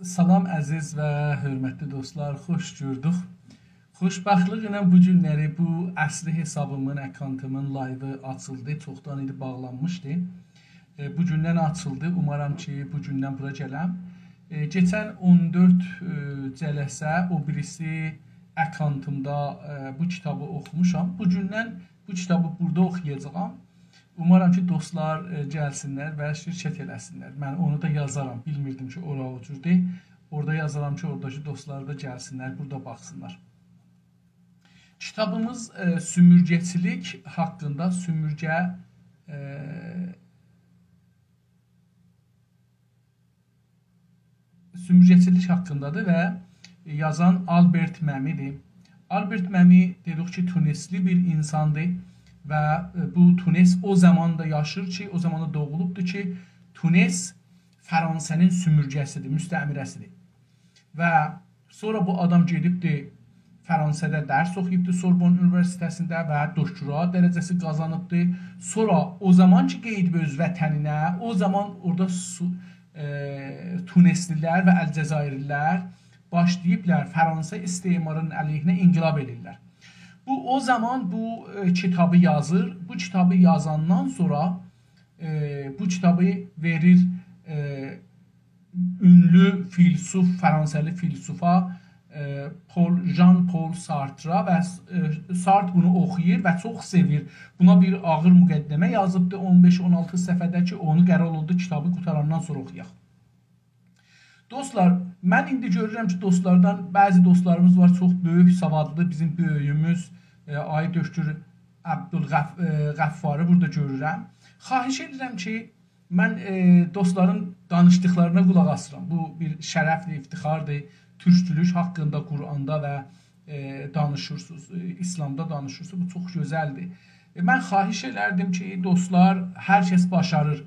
Salam əziz və hörmətli dostlar, xoş gördük. Xoşbəxtlik ilə bu günləri bu əsli hesabımın, akkantımın live açıldı. Çoxdan idi bağlanmışdı. Bu gündən açıldı. Umaram ki, bu gündən bura gələm. Geçən 14 cələsə o birisi akkantımda bu kitabı oxumuşam. Bu gündən bu kitabı burada oxuyacağam. Umarım ki, dostlar gəlsinlər və şirkət eləsinlər. Mən onu da yazaram. Bilmirdim ki, ora o cürdür. Orada yazaram ki, oradakı dostlar da gəlsinlər, burada baxsınlar. Kitabımız sümürgəçilik haqqında, sümürgəçilik haqqındadır və yazan Albert Məmidir. Albert Məmi dedik ki, Tunisli bir insandır. Və bu Tunis o zaman da yaşır ki, o zaman da doğulubdur ki, Tunis Fransa'nın sümürgəsidir, müstəmirəsidir. Və sonra bu adam gedibdir, Fransa'da dərs oxuyubdur Sorbonne Üniversitəsində və doktora dərəcəsi qazanıbdır. Sonra o zaman ki, qeyd öz vətəninə, o zaman orada Tunislilər və Əlcəzairlilər başlayıblar Fransa istemarının əleyhinə inqilab edirlər. O zaman bu kitabı yazır. Bu kitabı yazandan sonra bu kitabı verir ünlü filsuf, Fransalı filsufa Jean-Paul Sartre və Sartre bunu oxuyur və çox sevir. Buna bir ağır müqəddimə yazıbdır 15-16 səhifədə ki, onu qərar oldu kitabı qutarandan sonra oxuyaq. Dostlar, mən indi görürəm ki, dostlardan bəzi dostlarımız var, çox böyük, savadlı, bizim böyüyümüz Ay Döşkür Əbdülğəffarı burada görürəm. Xahiş edirəm ki, mən dostların danışdıqlarına qulaq asıram. Bu bir şərəfli iftixardır. Türkçülük haqqında Quranda və danışırsınız, İslamda danışırsınız. Bu çox gözəldir. Mən xahiş elərdim ki, dostlar, hər kəs başarır.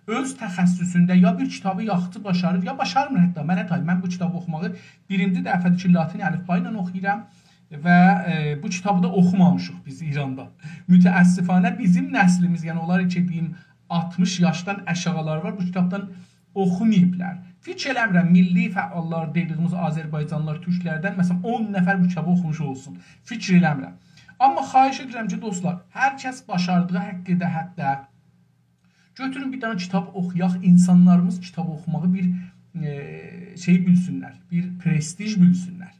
Öz təxəssüsündə ya bir kitabı yaxşı başarır, ya başarmır hətta. Mən bu kitabı oxumağı birinci dəfədir ki, Latin əlifba ilə oxuyuram və bu kitabı da oxumamışıq biz İranda. Mütəəssifanə bizim nəslimiz, yəni onlar ki, 60 yaşdan aşağılar var, bu kitabdan oxumayıblar. Fikir eləmirəm, milli fəallar dediyimiz Azərbaycanlılar, Türklərdən məsələn 10 nəfər bu kitabı oxumuş olsun. Fikir eləmirəm. Amma xahiş edirəm ki, dostlar, hər kəs başardığı haqqında hətta götürün bir dənə kitab oxuyaq, insanlarımız kitab oxumağı bir şey bilsinlər, bir prestij bilsinlər.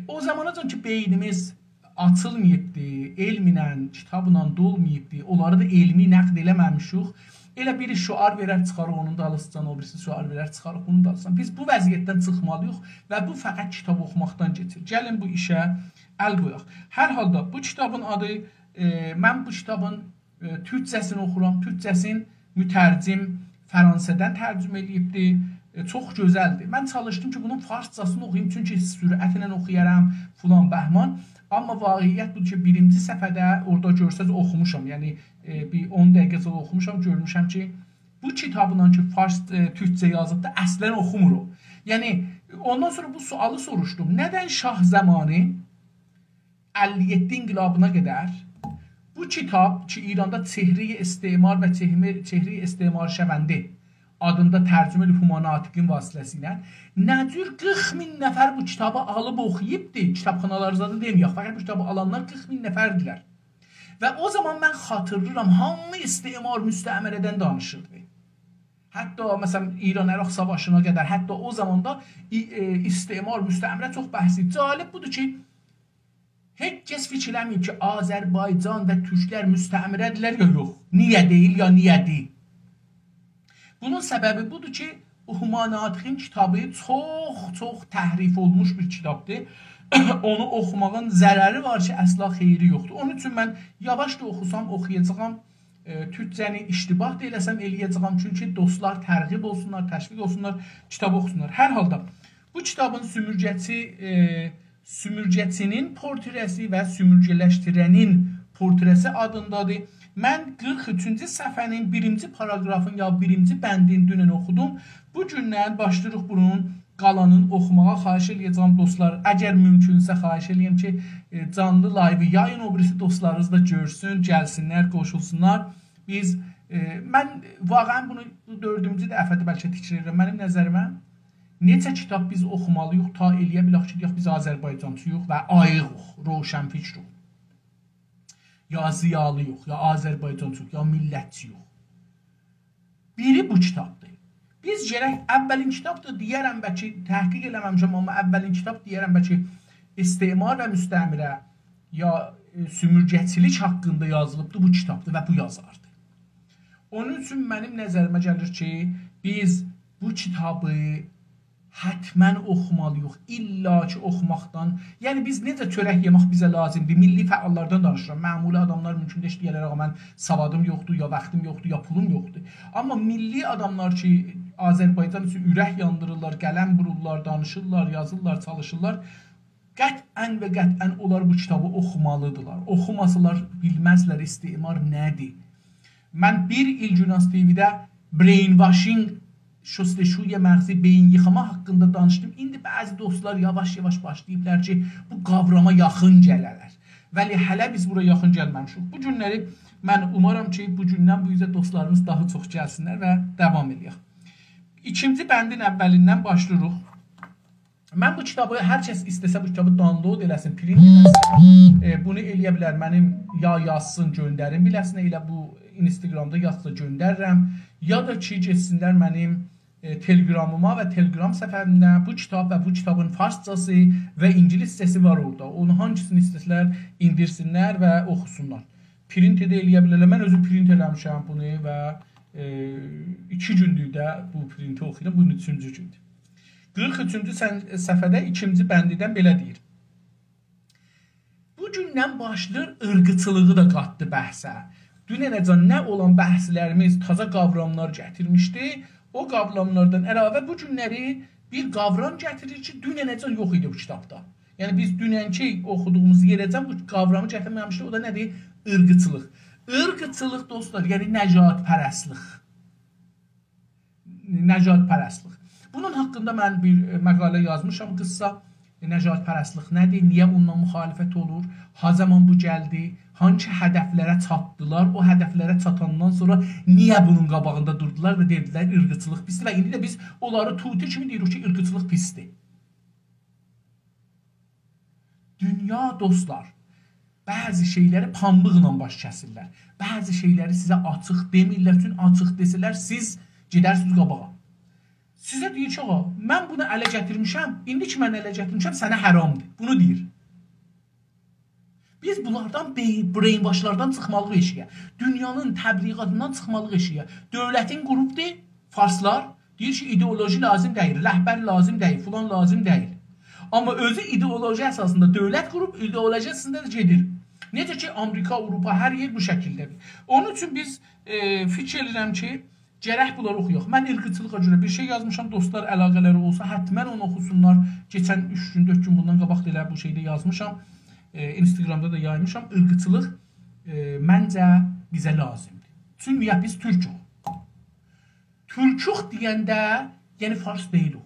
O zamanacan ki, beynimiz açılmayıbdır, elminlə, kitabla dolmayıbdır, onları da elmi nəqd eləməmişik. Elə biri şüar verər, çıxarıq onun dalısından, o birisi şüar verər, çıxarıq bunun dalısından. Biz bu vəziyyətdən çıxmalıyıq və bu fəqət kitab oxumaqdan keçir. Gəlin bu işə əl qoyaq. Hər halda bu kitabın adı, mən bu kitabın türkcəsini oxuram, türkcəsin mütərcim Fransədən tərcümə eləyibdir. Çox gözəldir. Mən çalışdım ki, bunun farscasını oxuyayım, çünki sürətlə oxuyaram, filan bəhman. Amma vaqiyyət budur ki, birinci səfədə orada görsəz oxumuşam. Yəni, bir 10 dəqiqə sonra oxumuşam, görmüşəm ki, bu kitabla ki, fars türkcə yazıbda əslən oxumur o. Yəni, ondan sonra bu sualı soruşdum. Nədən Şah zamanı 57 inqilabına qədər bu kitab ki, İranda Çehri-i İstemar və Çehri-i İstemar Şəvəndi adında tərcümə Humanatiqin vasitəsilə nə cür 40 min nəfər bu kitabı alıb oxuyubdur, kitabxanalarınızda deməyək, fəqət bu kitabı alanlar 40 min nəfərdirlər. Və o zaman mən xatırlayıram, hamı istemar müstəmərədən danışırdı. Hətta, məsələn, İran-Əraq savaşına qədər, hətta o zamanda istemar, müstəmərə çox bəhsi. Cəlib budur ki, heç kəs fikirləməyib ki, Azərbaycan və Türklər müstəmərədirlər ya yox. Niyə deyil ya niyə deyil? Bunun səbəbi budur ki, Humanatiqin kitabı çox təhrif olmuş bir kitabdır. Onu oxumağın zərəri var ki, əsla xeyri yoxdur. Onun üçün mən yavaş da oxusam, oxuyacağam, türkcəni iştibah da eləsəm eləyəcağam. Çünki dostlar tərğib olsunlar, təşviq olsunlar, kitab oxusunlar. Hər halda bu kitabın sümürgəçinin portresi və sümürgələşdirənin portresi adındadır. Mən 43-cü səhifənin birinci paragrafın ya birinci bəndini dünən oxudum. Bu gündən başlayırıq bunun qalanın oxumağa xahiş eləyəcəm dostlar. Əgər mümkünsə xahiş eləyəm ki, canlı live yayın, o birisi dostlarınız da görsün, gəlsinlər, qoşulsunlar. Mən vaqəən bunu 4-cü dəfədə bəlkə təkrar edirəm. Mənim nəzərimə Neçə kitab biz oxumalıyıq ta eləyə bilək ki, deyək biz Azərbaycancıyıq və ayığıq, roşənfikrıq. Ya ziyalıyıq, ya Azərbaycancıyıq, ya millətçiyik. Biri bu kitabdır. Biz gərək əvvəlin kitabdır deyərəm bəlkə təhqiq eləməmişəm, amma əvvəlin kitab deyərəm bəlkə istismar və müstəmirə ya sümürgəçilik haqqında yazılıbdır bu kitabdır və bu yazardır. Onun üçün mənim nəzərimə gəlir ki, biz bu kitabı hətmən oxumalıyıq, illa ki oxumaqdan. Yəni biz necə çörək yemək bizə lazımdır, milli fəallardan danışıram. Məmuli adamlar mümkün də deyirlər, mən savadım yoxdur, ya vaxtım yoxdur, ya pulum yoxdur. Amma milli adamlar ki, Azərbaycan üçün ürək yandırırlar, qələm vururlar, danışırlar, yazırlar, çalışırlar. Qətən və qətən onlar bu kitabı oxumalıdırlar. Oxumasalar bilməzlər istismar nədir. Mən bir il Günas TV-də brainwashing, şosteşuya məğzi beyin yıxama haqqında danışdım. İndi bəzi dostlar yavaş-yavaş başlayıblar ki, bu qavrama yaxın gələrlər. Vəli hələ biz bura yaxın gəlməmişik. Bu günləri mən umaram ki, bu gündən bu yüzə dostlarımız daha çox gəlsinlər və davam edək. İkinci bəndin əvvəlindən başlayırıq. Mən bu kitabı, hər kəs istəsə bu kitabı download eləsin, print eləsin. Bunu eləyə bilər, mənim ya yazsın, göndərin. Biləsinə elə bu Instagramda yazsa göndərirəm. Ya da ki, geçsinlər mənim Telegramıma və Telegram səfərimdə bu kitab və bu kitabın farscası və ingiliscəsi var orada. Onu hangisini istəsələr indirsinlər və oxusunlar. Print edə eləyə bilərlər. Mən özüm print eləmişəm bunu və 2 gündükdə bu printi oxuyuram. Bunun 3-cü gündür. 43-cü səhifədə 2-ci bəndidən belə deyir. Bu gündən başlayır ırqıçılığı da qatdı bəhsə. Dünənəcən nə olan bəhslərimiz taza qavramlar gətirmişdi. O qavramlardan əlavə bu günləri bir qavram gətirir ki, dünənəcən yox idi bu kitabda. Yəni biz dünənki oxuduğumuz yerəcən bu qavramı gətirməmişdik. O da nədir? Irqıçılıq. Irqıçılıq dostlar, yəni nəcatpərəstlik. Nəcatpərəstlik. Bunun haqqında mən bir məqalə yazmışam, qıssa. Nəcatpərəstlik nədir? Niyə ondan müxalifət olur? Ha zaman bu gəldi? Hangi hədəflərə çatdılar? O hədəflərə çatandan sonra niyə bunun qabağında durdular və dedilər ırqıçılıq pisdir? Və indi də biz onları tuti kimi deyirik ki, ırqıçılıq pisdir. Dünya dostlar, bəzi şeyləri pambıqla baş kəsirlər. Bəzi şeyləri sizə açıq demirlər. Çünki açıq desələr siz gedərsiniz qabağa. Sizə deyir ki, ağa, mən bunu ələ gətirmişəm, indi ki mən ələ gətirmişəm, sənə haramdır. Bunu deyir. Biz bunlardan brainwashlardan çıxmalıq eşiyə. Dünyanın təbliğatından çıxmalıq eşiyə. Dövlətin qrupdur, farslar, deyir ki, ideoloji lazım deyil, rəhbər lazım deyil, filan lazım deyil. Amma özü ideoloji əsasında dövlət qrup, ideoloji əsasında da gedir. Necə ki, Amerika, Avropa, hər yer bu şəkildədir. Onun üçün biz fikir edirəm ki, gərək bunları oxuyaq. Mən ırqıçılığa görə bir şey yazmışam, dostlar əlaqələri olsa, hətmən onu oxusunlar. Keçən 3 gün, 4 gün bundan qabaq da elə bu şeydə yazmışam. Instagramda da yaymışam. Irqıçılıq məncə bizə lazımdır. Çünki biz türküq. Türküq deyəndə, yəni fars deyilik.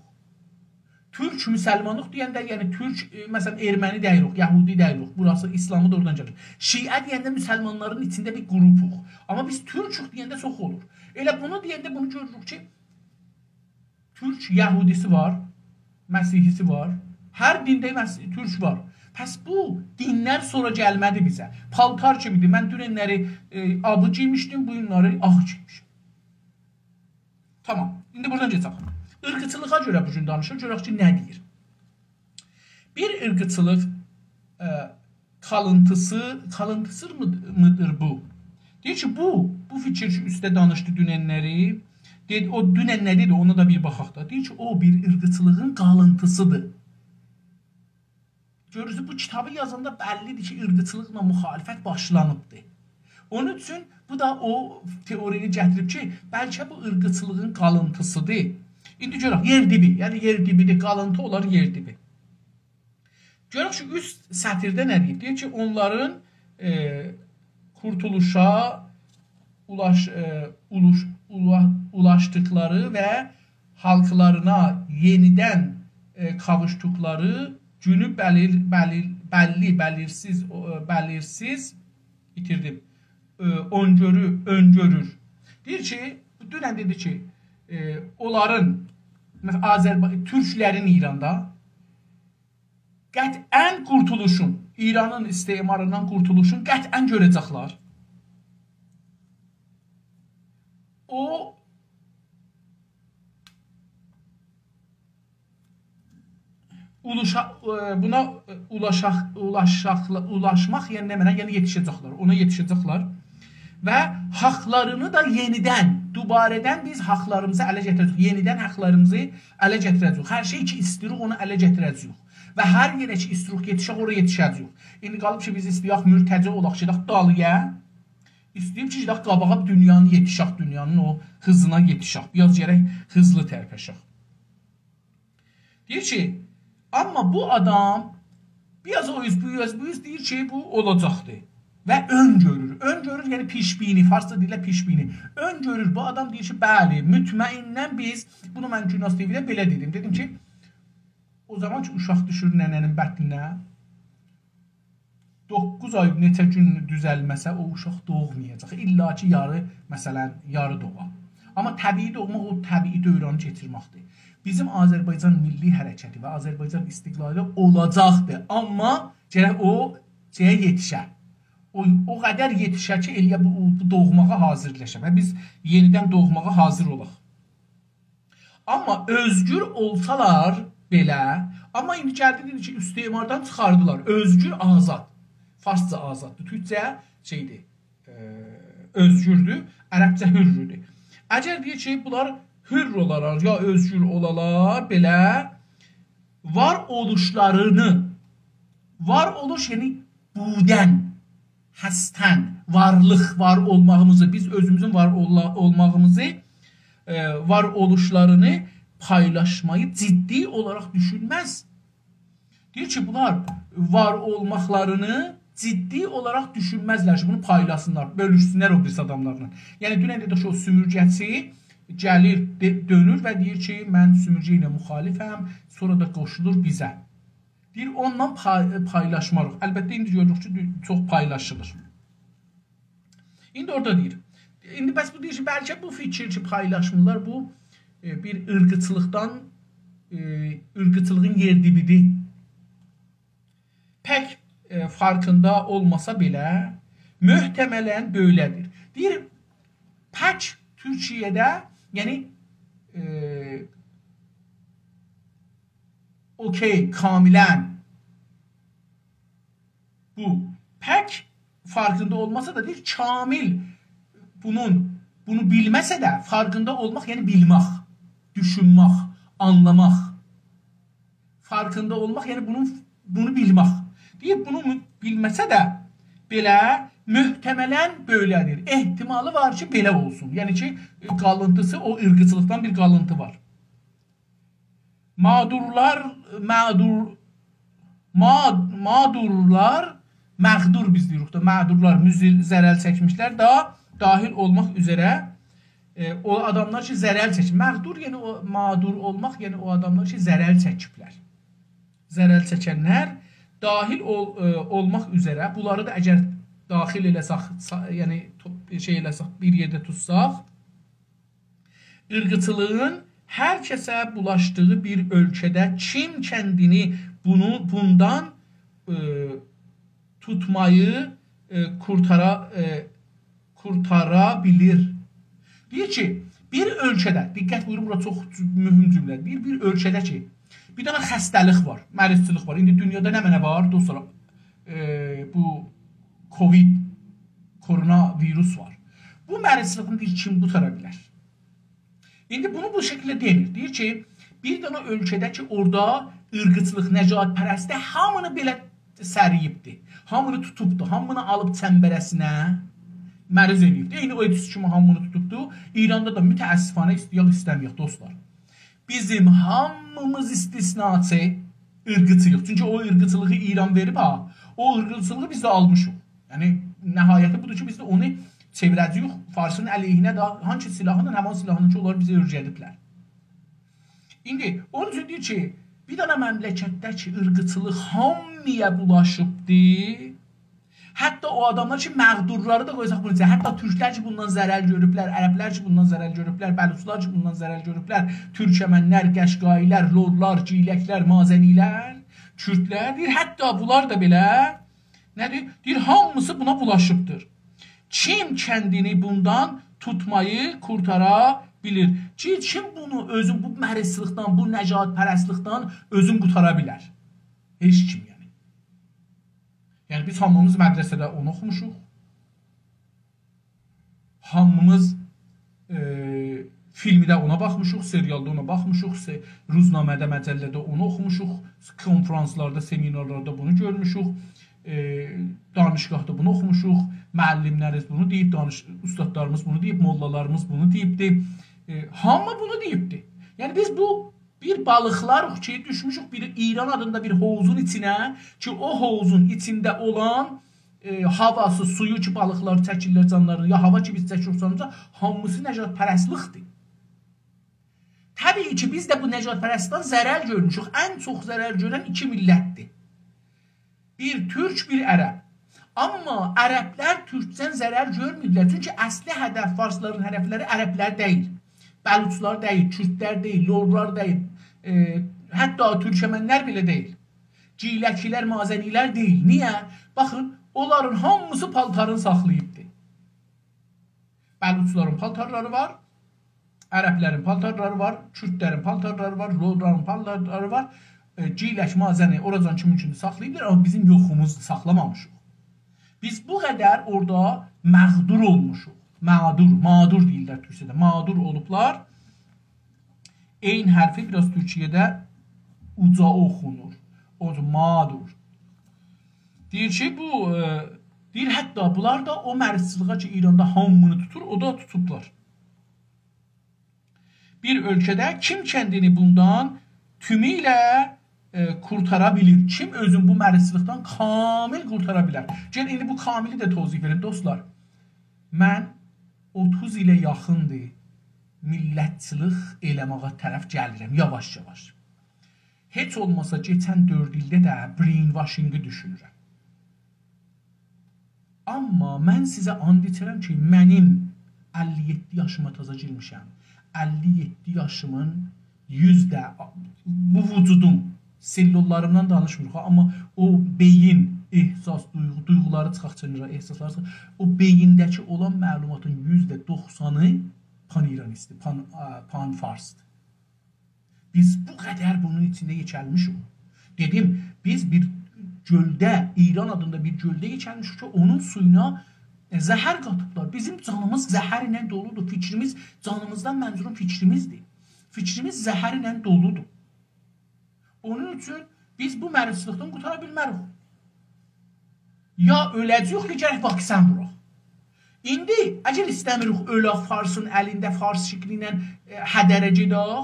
Türk müsəlmanlıq deyəndə, yəni türk, məsələn, erməni deyilik, yəhudi deyilik. Burası İslamı da oradan gəlir. Şiə deyəndə müsəlmanların içində bir qrupuq. Amma biz türküq deyəndə çox olur. Elə bunu deyəndə bunu görürük ki, türk yəhudisi var, məsihisi var, hər dində türk var. Pəs bu dinlər sonra gəlmədi bizə. Paltar kimidir. Mən dünənləri abı giymişdim, bu günləri ağ giymişim. Tamam. İndi buradan geçək. Irqıçılığa görə bu gün danışır. Görək ki, nə deyir? Bir irqıçılıq kalıntısı mıdır bu? Deyir ki, bu fikir ki, üstə danışdı dünənləri. O dünən nə dedi? Ona da bir baxaq da. Deyir ki, o bir irqıçılığın qalıntısıdır. Görürsünüz, bu kitabı yazanda bəllidir ki, ırqıçılıqla müxalifət başlanıbdır. Onun üçün bu da o teorini gətirib ki, bəlkə bu ırqıçılığın qalıntısıdır. İndi görək, yer dibi, yəni yer dibidir, qalıntı olar yer dibi. Görək ki, üst sətirdə nə deyib? Deyir ki, onların qurtuluşa ulaşdıqları və halklarına yenidən kavuşduqları günü bəlirsiz itirdim. Öngörür. Deyir ki, dünən dedi ki, onların Türklərin İranda qət'ən qurtuluşun, İranın istemarından qurtuluşun qət'ən görəcəklər. O buna ulaşmaq yəni yetişəcəklər. Ona yetişəcəklər və haqlarını da yenidən, dubarədən biz haqlarımızı ələ gətirəcəyik. Yenidən haqlarımızı ələ gətirəcəyik. Hər şey ki istəyirik onu ələ gətirəcəyik. Və hər yerə ki istəyirik yetişək, oraya yetişəcəyik. İndi qalıb ki biz istəyək mürtəci olaq, gedək dalıya. İstəyib ki gedək qabağa dünyanı yetişək, dünyanın o hızına yetişək. Biraz gərək hızlı tərpəşək. Deyir ki, amma bu adam biraz o yüz deyir ki bu olacaqdır. Və ön görür. Ön görür, yəni pişbini, farsça deyirlər pişbini. Ön görür, bu adam deyir ki, bəli, mütməindən biz, bunu mən Günas TV-də belə dedim. Dedim ki, o zaman ki, uşaq düşür nənənin bətninə, 9 ay neçə gün düzəlməsə, o uşaq doğmayacaq. İlla ki, yarı, məsələn, yarı doğar. Amma təbii doğmaq, o təbii dövranı getirməkdir. Bizim Azərbaycan milli hərəkəti və Azərbaycan istiqlali olacaqdır. Amma gərək o yetişər. O qədər yetişər ki, elə bu doğmağa hazırlaşır və biz yenidən doğmağa hazır olaq. Amma özgür olsalar belə, amma indi gəldi dedi ki, üstemardan çıxardılar. Özgür azad. Farsça azaddır. Türkcə şeydir, özgürdür, ərəbcə hürrüdür. Əgər deyək ki, bunlar hürr olarlar, ya özgür olalar, belə var oluşlarını, var oluş yəni budən, həstən, varlıq, var olmağımızı, biz özümüzün var olmağımızı, var oluşlarını paylaşmayı ciddi olaraq düşünməz. Deyir ki, bunlar var olmaqlarını ciddi olaraq düşünməzlər ki, bunu paylaşsınlar, bölüşsünlər o birisi adamlarla. Yəni, dünən dedik ki, o sümürgəçi gəlir, dönür və deyir ki, mən sümürgə ilə müxalifəm, sonra da qoşulur bizə. Deyir, ondan paylaşmarıq. Əlbəttə, indi görürük ki, çox paylaşılır. İndi orada deyir. İndi bəs bu deyir ki, bəlkə bu fikir ki, paylaşmırlar, bu bir ırqıçılıqdan, ırqıçılığın yerdibidir. Pək farkında olmasa belə, möhtəmələn böylədir. Deyir, pək Türkiyədə, yəni, okey, kamilən bu pək farkında olmasa da deyir, kamil bunu bilməsə də farkında olmaq, yəni bilmək, düşünmək, anlamaq. Farkında olmaq, yəni bunu bilmək. Deyir, bunu bilməsə də belə möhtəmələn böylədir. Ehtimalı var ki, belə olsun. Yəni ki, qalıntısı, o ırqıçılıqdan bir qalıntı var. Məğdur biz deyirik da, məğdurlar zərəl çəkmişlər da dahil olmaq üzrə o adamlar ki zərəl çəkib. Məğdur yəni o mağdur olmaq, yəni o adamlar ki zərəl çəkiblər. Zərəl çəkənlər dahil olmaq üzrə, bunları da əgər daxil eləsək, yəni şey eləsək, bir yerdə tutsaq, ırqıçılığın hər kəsə bulaşdığı bir ölkədə kim kəndini bundan tutmayı kurtara bilir. Deyir ki, bir ölkədə, diqqət buyurun, bura çox mühüm cümlədir. Bir ölkədə ki, bir dənə xəstəlik var, mərizçilik var. İndi dünyada nə mənə var? Dostlar, bu Covid, koronavirus var. Bu mərizçiliğini deyir, kim qutara bilər? İndi bunu bu şəkildə denir. Deyir ki, bir dənə ölkədə ki, orada ırqıçılıq, nəcatpərəstə hamını belə səriyibdir. Hamını tutubdur, hamını alıb çəmbərəsinə məriz edibdir. Eyni o etüs kimi hamını tutubdur. İranda da mütəəssifanə istəməyək, dostlar. Bizim hamımız istisnaçı ırqıçılıq. Çünki o ırqıçılığı İran verib, o ırqıçılığı biz də almışıq. Yəni, nəhayəti budur ki, biz də onu çevirəcəyik Farsın əleyhinə də hangi silahının, həman silahının ki, onlar bizi örgədiblər. İndi, onun üçün deyir ki, bir dənə məmləkətdə ki, ırqıçılıq hamıya bulaşıbdır, Hətta o adamlar ki, məğdurları da qoysaq bunun içində, hətta türklər ki, bundan zərər görüblər, ərəblər ki, bundan zərər görüblər, bəluçlar ki, bundan zərər görüblər, türkəmənlər, qəşqailər, lorlar, ciyələklər, mazənilər, kürdlər, deyir, hətta bunlar da belə, nədir? Deyir, hamısı buna bulaşıbdır. Kim kəndini bundan tutmayı kurtara bilir? Kim bunu özün, bu mərislikdən, bu nəcatpərəstlikdən özün qutara bilər? Heç kim yəni. Yəni biz hamımız mədrəsədə onu oxumuşuq. Hamımız filmdə ona baxmışuq, serialda ona baxmışuq, ruznamədə, məcəllədə onu oxumuşuq, konferanslarda, seminarlarda bunu görmüşuq, danışqahda bunu oxumuşuq, müəllimlərimiz bunu deyib, ustadlarımız bunu deyib, mollalarımız bunu deyibdir. Hamı bunu deyibdir. Yəni biz bu bir balıqlar ki, düşmüşük bir İran adında bir hovuzun içinə ki, o hovuzun içində olan havası, suyu ki, balıqlar çəkirlər canlarını, ya hava ki, biz çəkiyorsanızsa, hamısı nəcatpərəstlikdir. Təbii ki, biz də bu nəcatpərəstlikdən zərər görmüşük. Ən çox zərər görən iki millətdir. Bir türk, bir ərəb. Amma ərəblər türkdən zərər görmürlər. Çünki əsli hədəf farsların hədəfləri ərəblər deyil. Bəluçlar deyil, kürdlər deyil, lorlar deyil. Hətta türkəmənlər belə deyil. Ciyələklər, mazənilər deyil. Niyə? Baxın, onların hamısı paltarını saxlayıbdır. Bəluçların paltarları var, ərəblərin paltarları var, kürdlərin paltarları var, lorların paltarları var. Ciyələk, mazəni oradan kimin üçün saxlayıbdır, amma bizim yoxumuz saxlamamışıq. Biz bu qədər orada məğdur olmuşuq. Mağdur deyirlər türkçədə. Mağdur olublar. Eyn hərfi biraz türkçədə uca oxunur. O mağdur. Deyir ki, deyir hətta bunlar da o mərisçılığa ki, İranda hamını tutur, o da tutublar. Bir ölkədə kim kəndini bundan tümüylə kurtara bilir? Kim özün bu mərisçılıqdan kamil kurtara bilər? Gəlin, indi bu kamili də tozih verin, dostlar. Mən 30 ilə yaxındır millətçılıq eləməyə tərəf gəlirəm, yavaş-yavaş. Heç olmasa keçən 4 ildə də brainwashing'i düşünürəm. Amma mən sizə and içirəm ki, mənim 57 yaşıma taza girmişəm. 57 yaşımın %, bu vücudum, sellullarımdan danışmırıq, amma o beyin, ehsas, duyğuları çıxaq çənirə, ehsasları çıxaq, o beyindəki olan məlumatın %90'ı pan-İranistdir, pan-farsdır. Biz bu qədər bunun içində geçəlmişik. Dedim, biz bir göldə, İran adında bir göldə geçəlmişik ki, onun suyuna zəhər qatıblar. Bizim canımız zəhər ilə doludur. Fikrimiz, canımızdan mənzurum fikrimizdir. Fikrimiz zəhər ilə doludur. Onun üçün biz bu mərisçılıqdan qutara bilmərik. Ya öləcəyik, ya gərək vaksin vuraq. İndi, əgər istəmirik ölək farsın əlində, fars şəkli ilə hədərə gedək,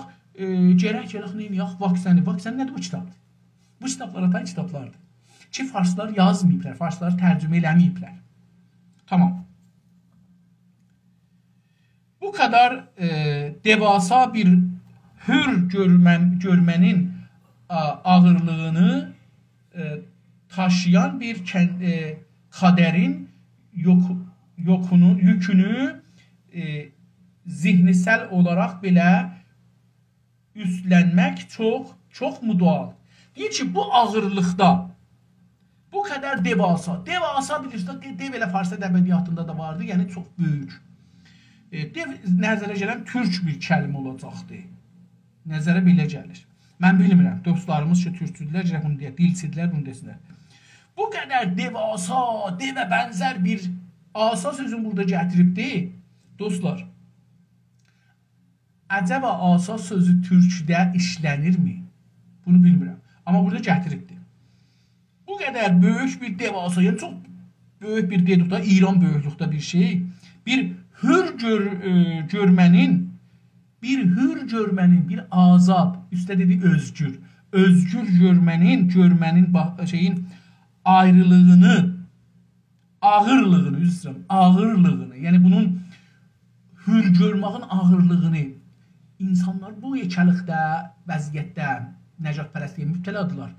gərək neyək, vaksəni. Vaksin nədir bu kitabdır? Bu kitablar atan kitablardır. Ki, farslar yazmayıblər, farslar tərcümə eləməyiblər. Tamam. Bu kadar devasa bir hür görmenin ağırlığını taşıyan bir kaderin yükünü zihnisel olarak bile üstlenmek çok mu doğal? Deyir ki, bu ağırlıqda bu kadar devasa bilirsiniz, dev elə fars ədəbiyyatında da vardı, yəni çox böyük. Dev nəzərə gələn türk bir kəlmə olacaqdır. Nəzərə belə gəlir. Mən bilmirəm, dostlarımız ki, türkçüdülər, gələk bunu deyək, dilçidilər bunu desinlər. Bu qədər devasa, devə bənzər bir asa sözün burada gətiribdir. Dostlar, əcəba asa sözü türkdə işlənirmi? Bunu bilmirəm. Amma burada gətiribdir. Bu qədər böyük bir devasa, yəni çox böyük bir deduqda, İran böyüklükdə bir şey, bir hür görmənin, bir azad, üstə dedi özgür görmənin şeyin ayrılığını, ağırlığını, yəni bunun hür görməyin ağırlığını insanlar bu yekəlikdə, vəziyyətdə nəcatpərəstliyə mübtəladılar.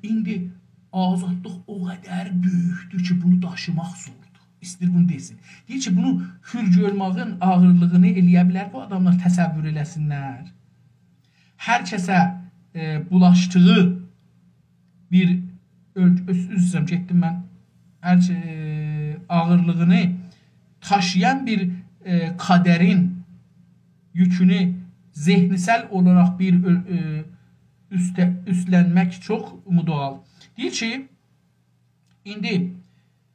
İndi azadlıq o qədər böyükdür ki, bunu daşımaq zordur. İstəyir bunu desin. Deyir ki, bunu hür görmağın ağırlığını eləyə bilər bu adamlar, təsəvvür eləsinlər. Hər kəsə bulaşdığı bir üzrəm getdim mən. Ağırlığını taşıyan bir kaderin yükünü zehnisel olarak bir üstlenmek çok mu doğal? Deyir ki, indi